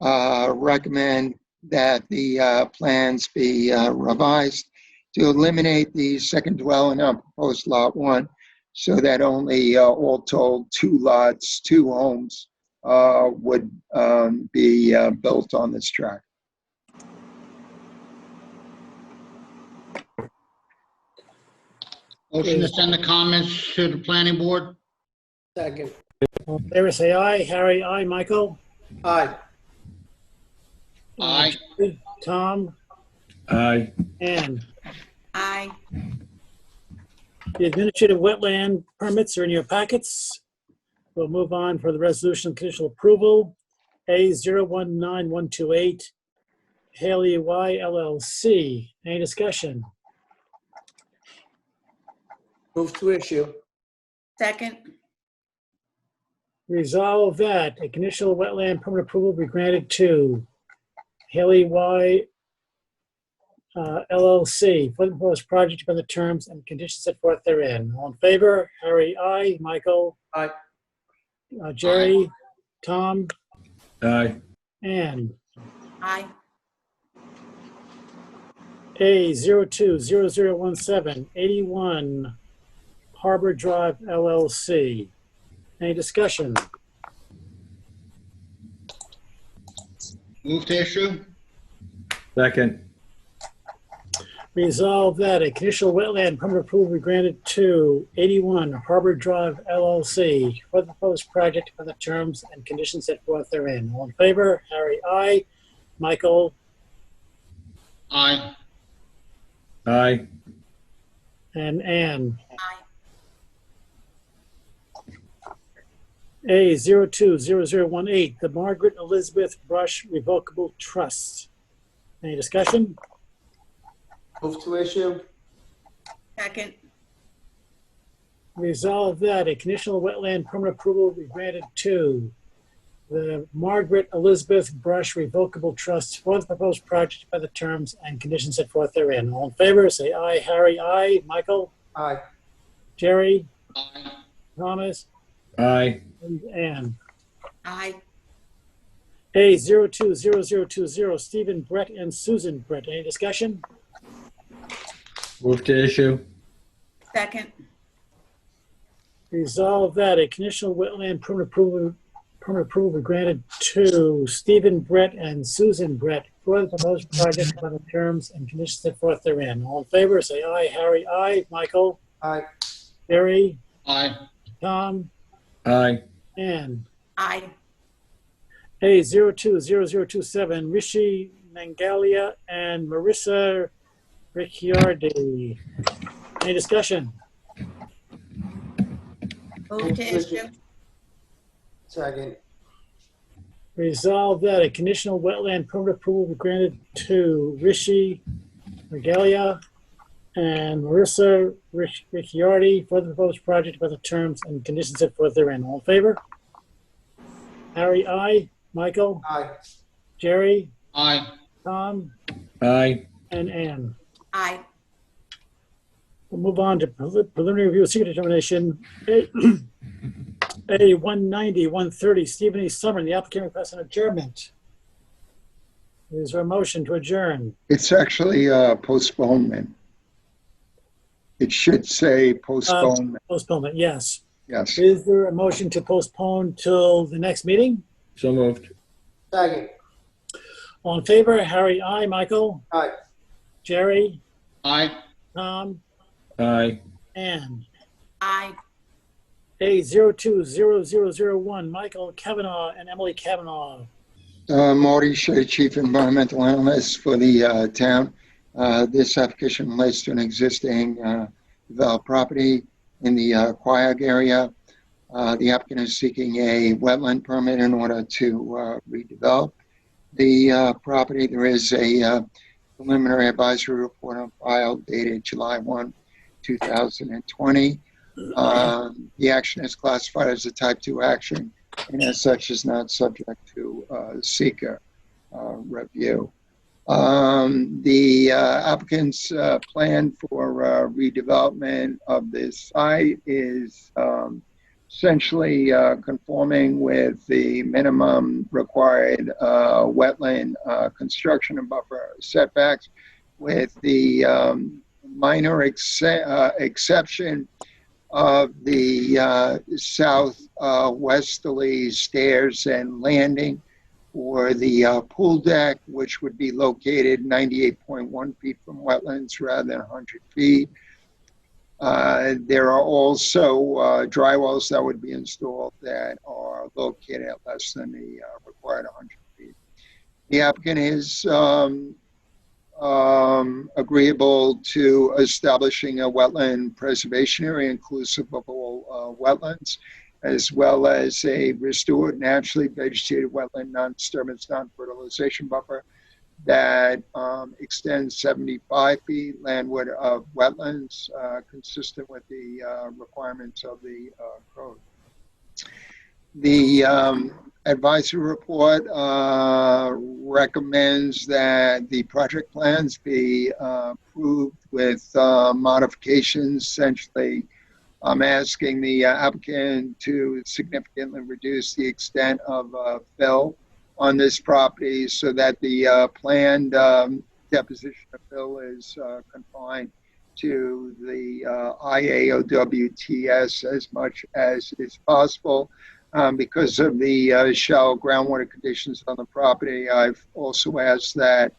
J: recommend that the plans be revised to eliminate the second dwelling on proposed lot 1, so that only all told 2 lots, 2 homes would be built on this tract.
C: Motion to send the comments to the planning board.
D: Second.
A: All in favor, say aye. Harry, aye. Michael?
D: Aye.
C: Aye.
A: Tom?
B: Aye.
A: Ann?
K: Aye.
A: The administrative wetland permits are in your packets. We'll move on for the resolution of conditional approval. A019128, Haley Y LLC. Any discussion?
D: Move to issue.
K: Second.
A: Resolve that a conditional wetland permit approval be granted to Haley Y LLC for the proposed project on the terms and conditions set forth therein. All in favor? Harry, aye. Michael?
D: Aye.
A: Jerry? Tom?
B: Aye.
A: Ann?
K: Aye.
A: A020017, 81 Harbor Drive LLC. Any discussion?
C: Move to issue.
B: Second.
A: Resolved that a conditional wetland permit approval be granted to 81 Harbor Drive LLC for the proposed project for the terms and conditions set forth therein. All in favor? Harry, aye. Michael,
C: Aye.
B: Aye.
A: and Ann.
K: Aye.
A: A020018, the Margaret Elizabeth Brush Revocable Trust. Any discussion?
D: Move to issue.
K: Second.
A: Resolved that a conditional wetland permit approval be granted to the Margaret Elizabeth Brush Revocable Trust for the proposed project by the terms and conditions set forth therein. All in favor, say aye. Harry, aye. Michael,
D: Aye.
A: Jerry,
C: Aye.
A: Thomas,
B: Aye.
A: and Ann.
K: Aye.
A: A020020, Stephen Brett and Susan Brett. Any discussion?
B: Move to issue.
K: Second.
A: Resolved that a conditional wetland permit approval be granted to Stephen Brett and Susan Brett for the proposed project by the terms and conditions set forth therein. All in favor, say aye. Harry, aye. Michael,
D: Aye.
A: Jerry,
C: Aye.
A: Tom,
B: Aye.
A: Ann.
K: Aye.
A: A020027, Rishi Nangalia and Marissa Ricciardi. Any discussion?
K: Move to issue.
D: Second.
A: Resolved that a conditional wetland permit approval be granted to Rishi Regalia and Marissa Ricciardi for the proposed project by the terms and conditions set forth therein. All in favor? Harry, aye. Michael,
D: Aye.
A: Jerry,
C: Aye.
A: Tom,
B: Aye.
A: and Ann.
K: Aye.
A: We'll move on to preliminary review of secret determination. A190-130, Stephen E. Summer, the applicant requests an adjournment. Is there a motion to adjourn?
J: It's actually postponement. It should say postponement.
A: Postponement, yes.
J: Yes.
A: Is there a motion to postpone till the next meeting?
B: So moved.
D: Second.
A: All in favor? Harry, aye. Michael,
D: Aye.
A: Jerry,
C: Aye.
A: Tom,
B: Aye.
A: Ann.
K: Aye.
A: A020001, Michael Kavanaugh and Emily Kavanaugh.
J: Marty Shea, Chief Environmental Analyst for the town. This application relates to an existing developed property in the Quayog area. The applicant is seeking a wetland permit in order to redevelop the property. There is a preliminary advisory report on file dated July 1, 2020. The action is classified as a type 2 action and as such is not subject to seeker review. The applicant's plan for redevelopment of this site is essentially conforming with the minimum required wetland construction and buffer setbacks, with the minor exception of the southwesterly stairs and landing for the pool deck, which would be located 98.1 feet from wetlands rather than 100 feet. There are also dry wells that would be installed that are located at less than the required 100 feet. The applicant is agreeable to establishing a wetland preservation area inclusive of all wetlands, as well as a restored naturally vegetated wetland non-disturbance, non-fertilization buffer that extends 75 feet landward of wetlands, consistent with the requirements of the code. The advisory report recommends that the project plans be approved with modifications. Essentially, I'm asking the applicant to significantly reduce the extent of fill on this property so that the planned deposition of fill is confined to the IAOWTS as much as is possible. Because of the shallow groundwater conditions on the property, I've also asked that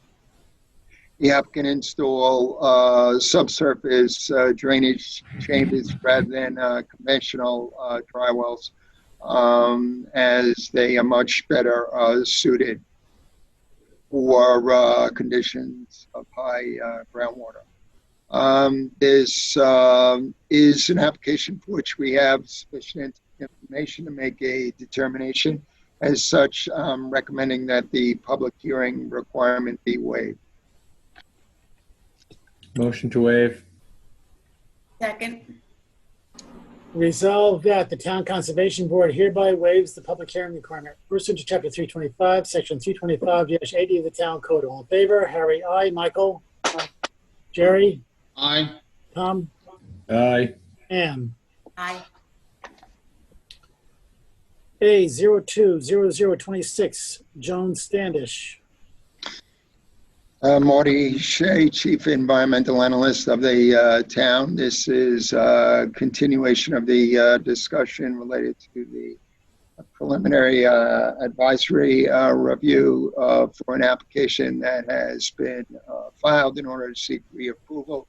J: the applicant install subsurface drainage chambers rather than conventional dry wells, as they are much better suited for conditions of high groundwater. This is an application for which we have sufficient information to make a determination. As such, recommending that the public hearing requirement be waived.
B: Motion to waive.
K: Second.
A: Resolved that the Town Conservation Board hereby waives the public hearing requirement pursuant to Chapter 325, Section 325-80 of the Town Code. All in favor? Harry, aye. Michael? Jerry?
C: Aye.
A: Tom?
B: Aye.
A: Ann?
K: Aye.
A: A020026, Joan Standish.
J: Marty Shea, Chief Environmental Analyst of the town. This is a continuation of the discussion related to the preliminary advisory review for an application that has been filed in order to seek reapproval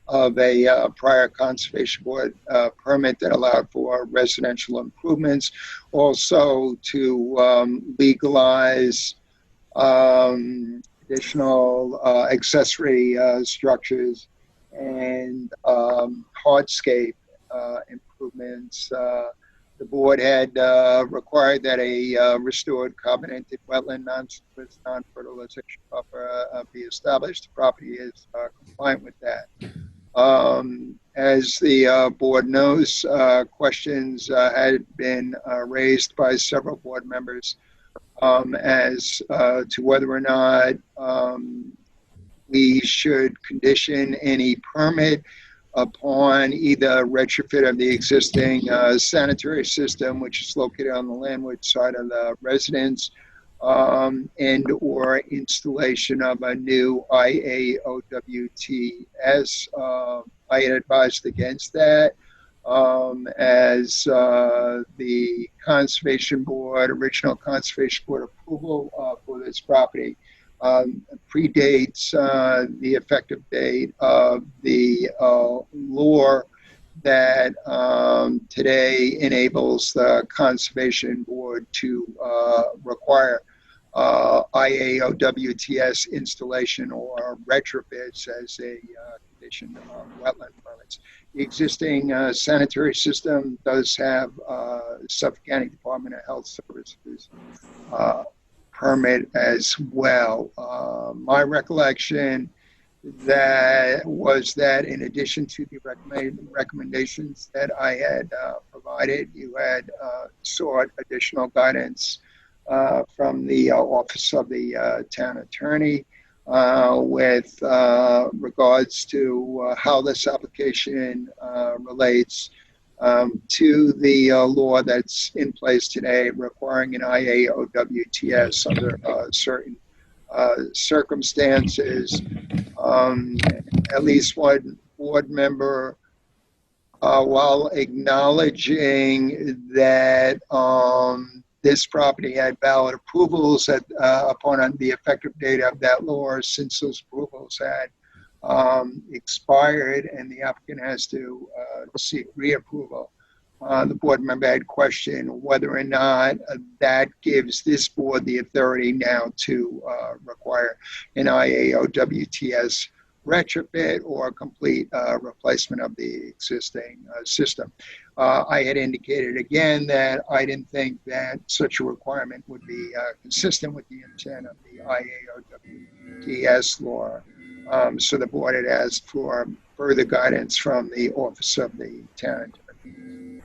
J: of a prior Conservation Board permit that allowed for residential improvements, also to legalize additional accessory structures and hardscape improvements. The board had required that a restored covenanted wetland non-fertilization buffer be established. The property is compliant with that. As the board knows, questions had been raised by several board members as to whether or not we should condition any permit upon either retrofit of the existing sanitary system, which is located on the landward side of the residence, and or installation of a new IAOWTS. I had advised against that, as the Conservation Board, original Conservation Board approval for this property predates the effective date of the law that today enables the Conservation Board to require IAOWTS installation or retrofits as a condition of wetland permits. The existing sanitary system does have Suffolk County Department of Health Services permit as well. My recollection was that in addition to the recommendations that I had provided, you had sought additional guidance from the Office of the Town Attorney with regards to how this application relates to the law that's in place today requiring an IAOWTS under certain circumstances. At least one board member, while acknowledging that this property had valid approvals upon the effective date of that law, since those approvals had expired and the applicant has to seek reapproval. The board member had questioned whether or not that gives this board the authority now to require an IAOWTS retrofit or complete replacement of the existing system. I had indicated again that I didn't think that such a requirement would be consistent with the intent of the IAOWTS law. So the board had asked for further guidance from the Office of the Town Attorney.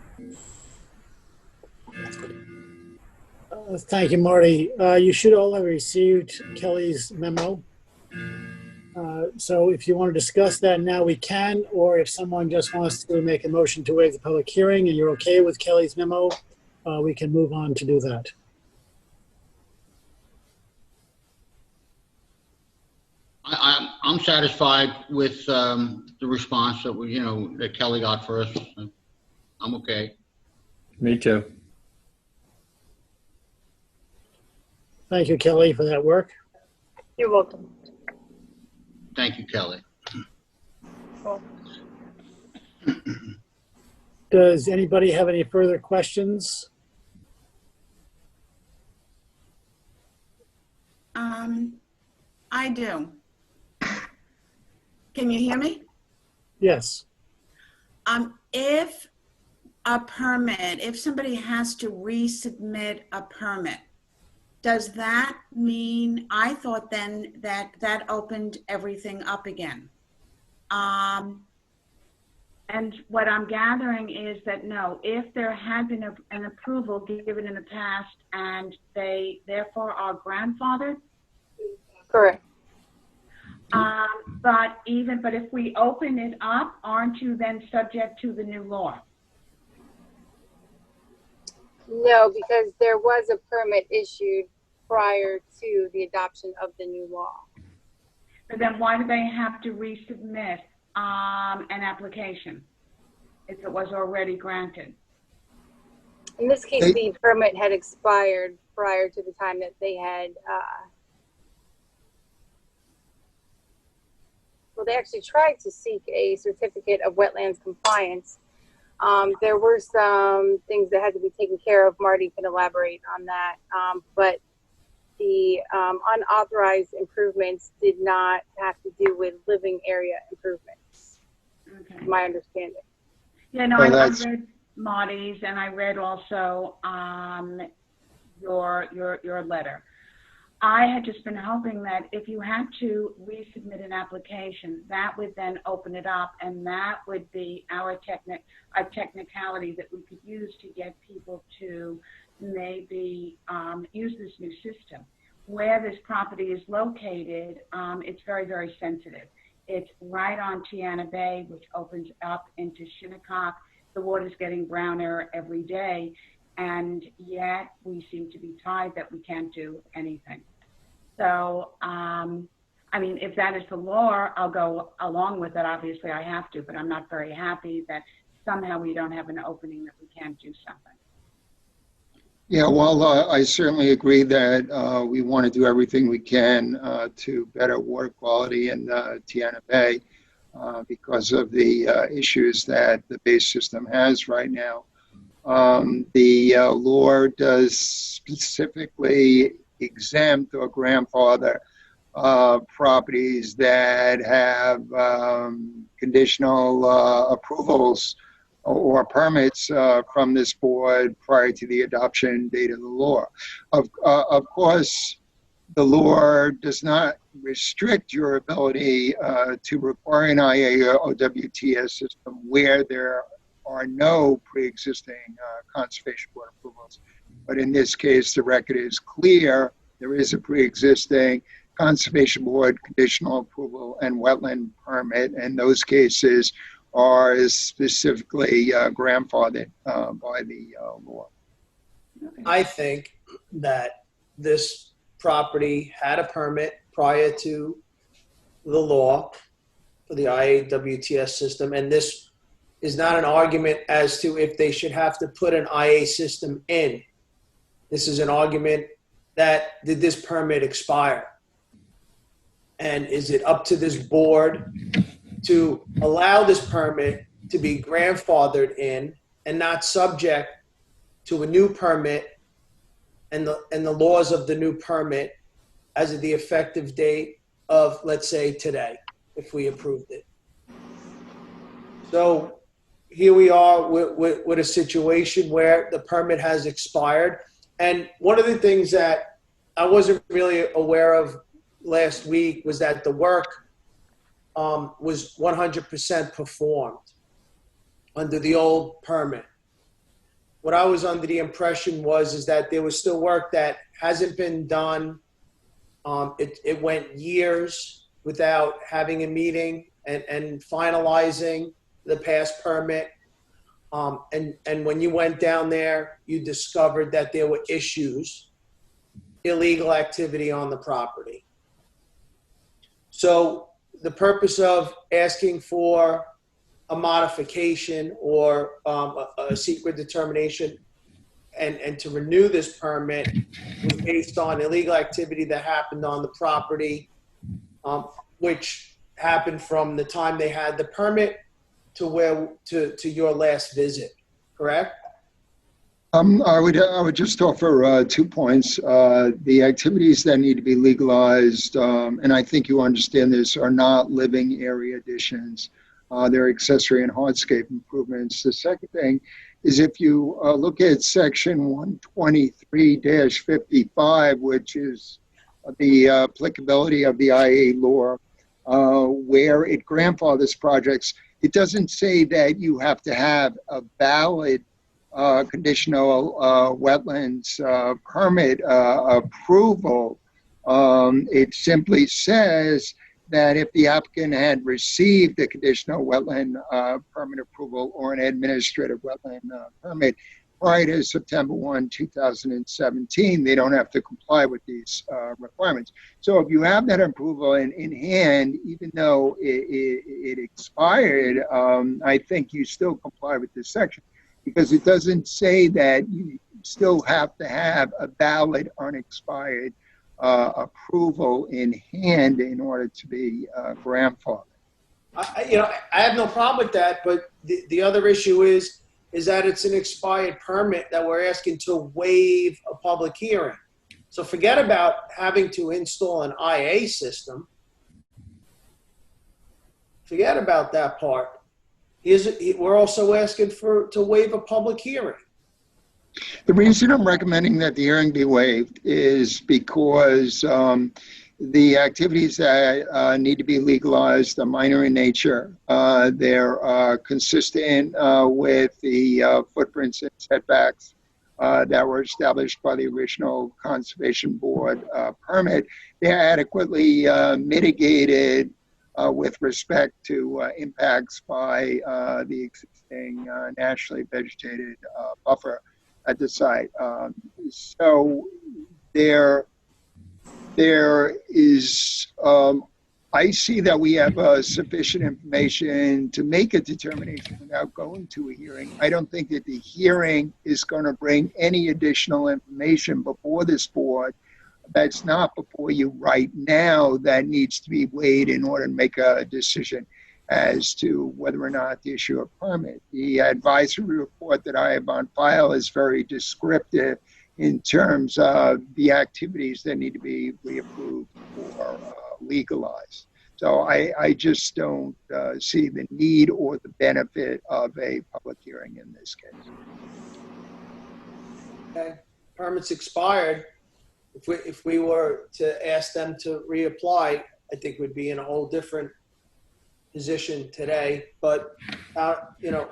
A: Thank you, Marty. You should all have received Kelly's memo. So if you want to discuss that now, we can, or if someone just wants to make a motion to waive the public hearing and you're okay with Kelly's memo, we can move on to do that.
C: I'm satisfied with the response that that Kelly got for us. I'm okay.
B: Me too.
A: Thank you, Kelly, for that work.
E: You're welcome.
C: Thank you, Kelly.
A: Does anybody have any further questions?
K: I do. Can you hear me?
A: Yes.
K: If a permit, if somebody has to resubmit a permit, does that mean, I thought then that opened everything up again.
L: And what I'm gathering is that no, if there had been an approval given in the past and they therefore are grandfathered.
E: Correct.
L: But if we open it up, aren't you then subject to the new law?
E: No, because there was a permit issued prior to the adoption of the new law.
L: But then why do they have to resubmit an application if it was already granted?
E: In this case, the permit had expired prior to the time that they had, well, they actually tried to seek a certificate of wetlands compliance. There were some things that had to be taken care of. Marty can elaborate on that. But the unauthorized improvements did not have to do with living area improvements. Okay. My understanding.
L: Yeah, no, I read Marty's and I read also your letter. I had just been hoping that if you had to resubmit an application, that would then open it up, and that would be a technicality that we could use to get people to maybe use this new system. Where this property is located, it's very, very sensitive. It's right on Tiana Bay, which opens up into Shinnecock. The water's getting browner every day, and yet we seem to be tied that we can't do anything. So, I mean, if that is the law, I'll go along with it. Obviously, I have to, but I'm not very happy that somehow we don't have an opening that we can't do something.
J: Yeah, well, I certainly agree that we want to do everything we can to better water quality in Tiana Bay because of the issues that the Bay system has right now. The law does specifically exempt or grandfather properties that have conditional approvals or permits from this board prior to the adoption date of the law. Of course, the law does not restrict your ability to require an IA or WTS system where there are no pre-existing conservation board approvals. But in this case, the record is clear. There is a pre-existing conservation board conditional approval and wetland permit, and those cases are specifically grandfathered by the law.
D: I think that this property had a permit prior to the law for the IA-WTS system, and this is not an argument as to if they should have to put an IA system in. This is an argument that did this permit expire? And is it up to this board to allow this permit to be grandfathered in and not subject to a new permit and the laws of the new permit as of the effective date of, let's say, today, if we approved it? So here we are with a situation where the permit has expired. And one of the things that I wasn't really aware of last week was that the work was 100% performed under the old permit. What I was under the impression is that there was still work that hasn't been done. It went years without having a meeting and finalizing the past permit. And when you went down there, you discovered that there were issues, illegal activity on the property. So the purpose of asking for a modification or a secret determination and to renew this permit was based on illegal activity that happened on the property, which happened from the time they had the permit to your last visit, correct?
J: I would just offer 2 points. The activities that need to be legalized, and I think you understand this, are not living area additions. They're accessory and hardscape improvements. The second thing is if you look at section 123-55, which is the applicability of the IA law, where it grandfathers projects, it doesn't say that you have to have a valid conditional wetlands permit approval. It simply says that if the applicant had received a conditional wetland permit approval or an administrative wetland permit prior to September 1, 2017, they don't have to comply with these requirements. So if you have that approval in hand, even though it expired, I think you still comply with this section, because it doesn't say that you still have to have a valid unexpired approval in hand in order to be grandfathered.
D: I have no problem with that, but the other issue is that it's an expired permit that we're asking to waive a public hearing. So forget about having to install an IA system. Forget about that part. We're also asking to waive a public hearing.
J: The reason I'm recommending that the hearing be waived is because the activities that need to be legalized are minor in nature. They're consistent with the footprints and setbacks that were established by the original Conservation Board permit. They're adequately mitigated with respect to impacts by the existing naturally vegetated buffer at the site. So there is, I see that we have sufficient information to make a determination without going to a hearing. I don't think that the hearing is going to bring any additional information before this board that's not before you right now that needs to be weighed in order to make a decision as to whether or not to issue a permit. The advisory report that I have on file is very descriptive in terms of the activities that need to be reapproved or legalized. So I just don't see the need or the benefit of a public hearing in this case.
D: Okay, permit's expired. If we were to ask them to reapply, I think we'd be in a whole different position today. But the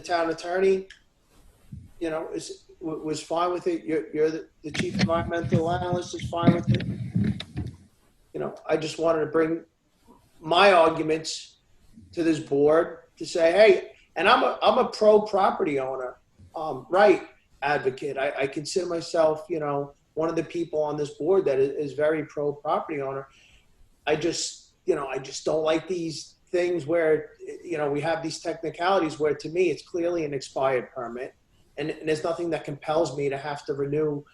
D: town attorney, was fine with it. You're the chief environmental analyst is fine with it. I just wanted to bring my arguments to this board to say, hey, and I'm a pro property owner, right advocate. I consider myself, one of the people on this board that is very pro property owner. I just don't like these things where, we have these technicalities where to me, it's clearly an expired permit and there's nothing that compels me to have to renew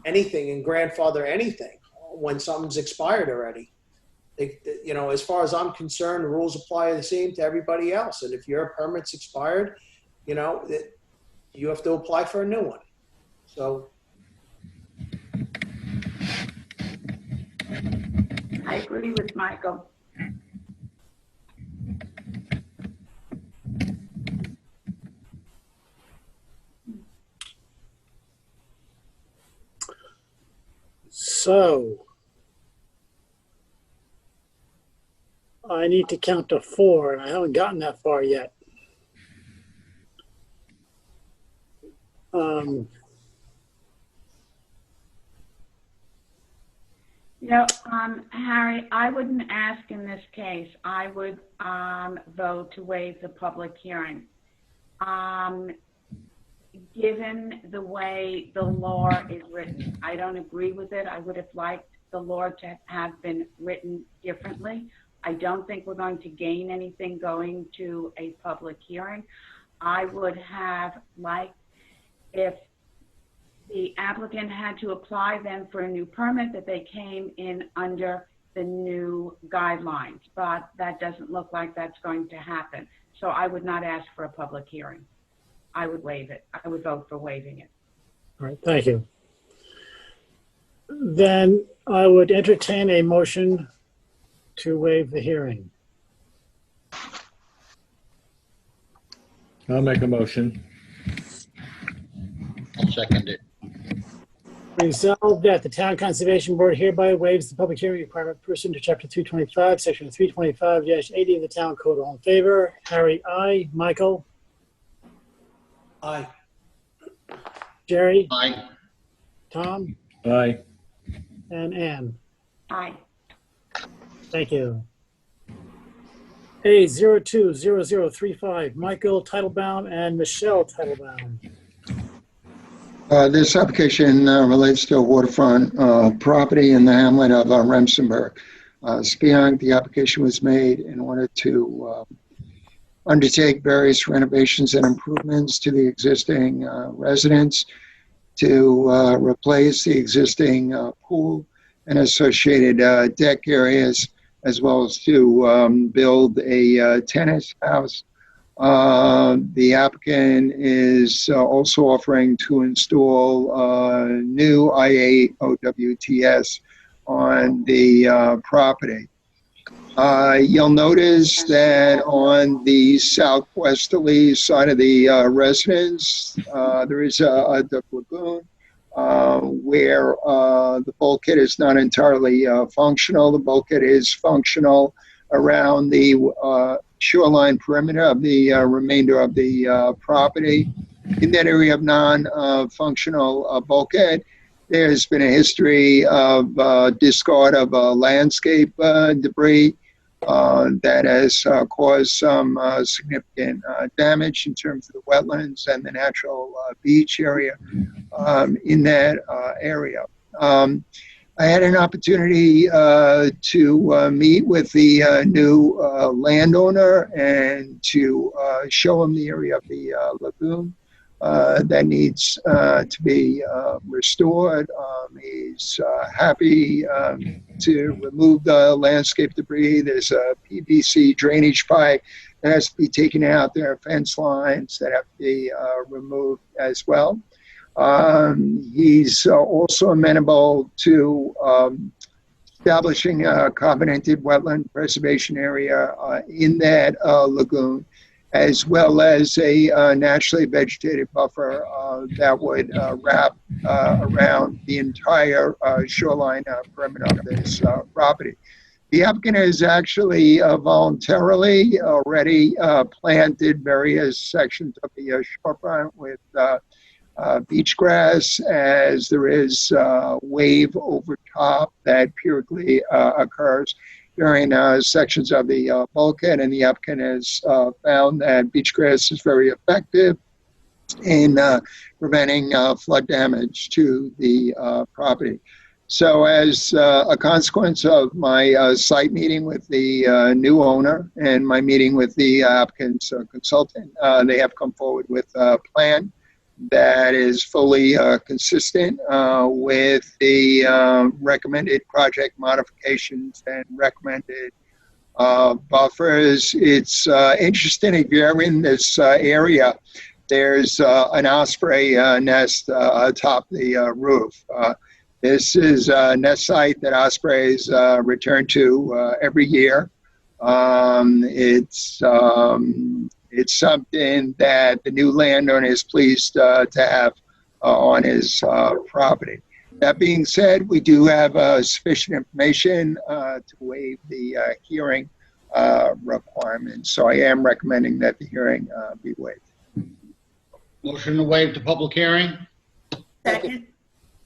D: anything and grandfather anything when something's expired already. As far as I'm concerned, the rules apply the same to everybody else. And if your permit's expired, you have to apply for a new one. So.
L: I agree with Michael.
A: So I need to count to 4, and I haven't gotten that far yet.
L: Harry, I wouldn't ask in this case. I would vote to waive the public hearing. Given the way the law is written, I don't agree with it. I would have liked the law to have been written differently. I don't think we're going to gain anything going to a public hearing. I would have liked if the applicant had to apply then for a new permit that they came in under the new guidelines, but that doesn't look like that's going to happen. So I would not ask for a public hearing. I would waive it. I would vote for waiving it.
A: All right, thank you. Then I would entertain a motion to waive the hearing.
B: I'll make a motion.
C: I'll second it.
A: Resolved that the Town Conservation Board hereby waives the public hearing requirement pursuant to Chapter 325, Section 325-80 of the Town Code. All in favor? Harry, aye. Michael?
D: Aye.
A: Jerry?
C: Aye.
A: Tom?
B: Aye.
A: And Ann?
L: Aye.
A: Thank you. A020035, Michael Titlebaum and Michelle Titlebaum.
J: This application relates to a waterfront property in the hamlet of Remsenburg. Spionk, the application was made in order to undertake various renovations and improvements to the existing residence, to replace the existing pool and associated deck areas, as well as to build a tennis house. The applicant is also offering to install new IAOWTS on the property. You'll notice that on the southwesterly side of the residence, there is a duck lagoon where the bulkhead is not entirely functional. The bulkhead is functional around the shoreline perimeter of the remainder of the property. In that area of non-functional bulkhead, there's been a history of discard of landscape debris that has caused some significant damage in terms of the wetlands and the natural beach area in that area. I had an opportunity to meet with the new landowner and to show him the area of the lagoon that needs to be restored. He's happy to remove the landscape debris. There's a PVC drainage pipe that has to be taken out. There are fence lines that have to be removed as well. He's also amenable to establishing a covenanted wetland preservation area in that lagoon, as well as a naturally vegetated buffer that would wrap around the entire shoreline perimeter of this property. The applicant has actually voluntarily already planted various sections of the shorefront with beach grass, as there is wave over top that periodically occurs during sections of the bulkhead, and the applicant has found that beach grass is very effective in preventing flood damage to the property. So as a consequence of my site meeting with the new owner and my meeting with the applicant's consultant, they have come forward with a plan that is fully consistent with the recommended project modifications and recommended buffers. It's interesting, if you're in this area, there's an osprey nest atop the roof. This is a nest site that ospreys return to every year. It's something that the new landowner is pleased to have on his property. That being said, we do have sufficient information to waive the hearing requirements. So I am recommending that the hearing be waived.
C: Motion to waive the public hearing?
K: Second.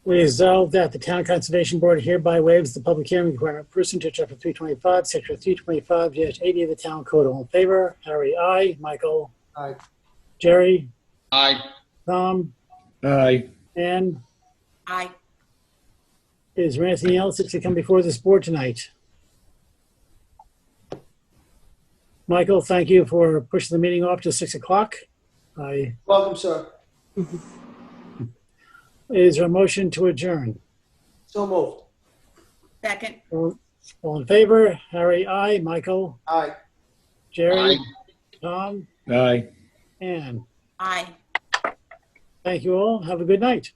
A: Resolved that the Town Conservation Board hereby waives the public hearing requirement pursuant to Chapter 325, Section 325-80 of the Town Code. All in favor? Harry, aye. Michael?
D: Aye.
A: Jerry?
C: Aye.
A: Tom?
B: Aye.
A: Ann?
K: Aye.
A: Is there anything else that should come before this board tonight? Michael, thank you for pushing the meeting off to 6 o'clock.
D: Welcome, sir.
A: Is there a motion to adjourn?
D: So moved.
K: Second.
A: All in favor? Harry, aye. Michael?
D: Aye.
A: Jerry?
C: Aye.
A: Tom?
B: Aye.
A: Ann?
K: Aye.
A: Thank you all. Have a good night.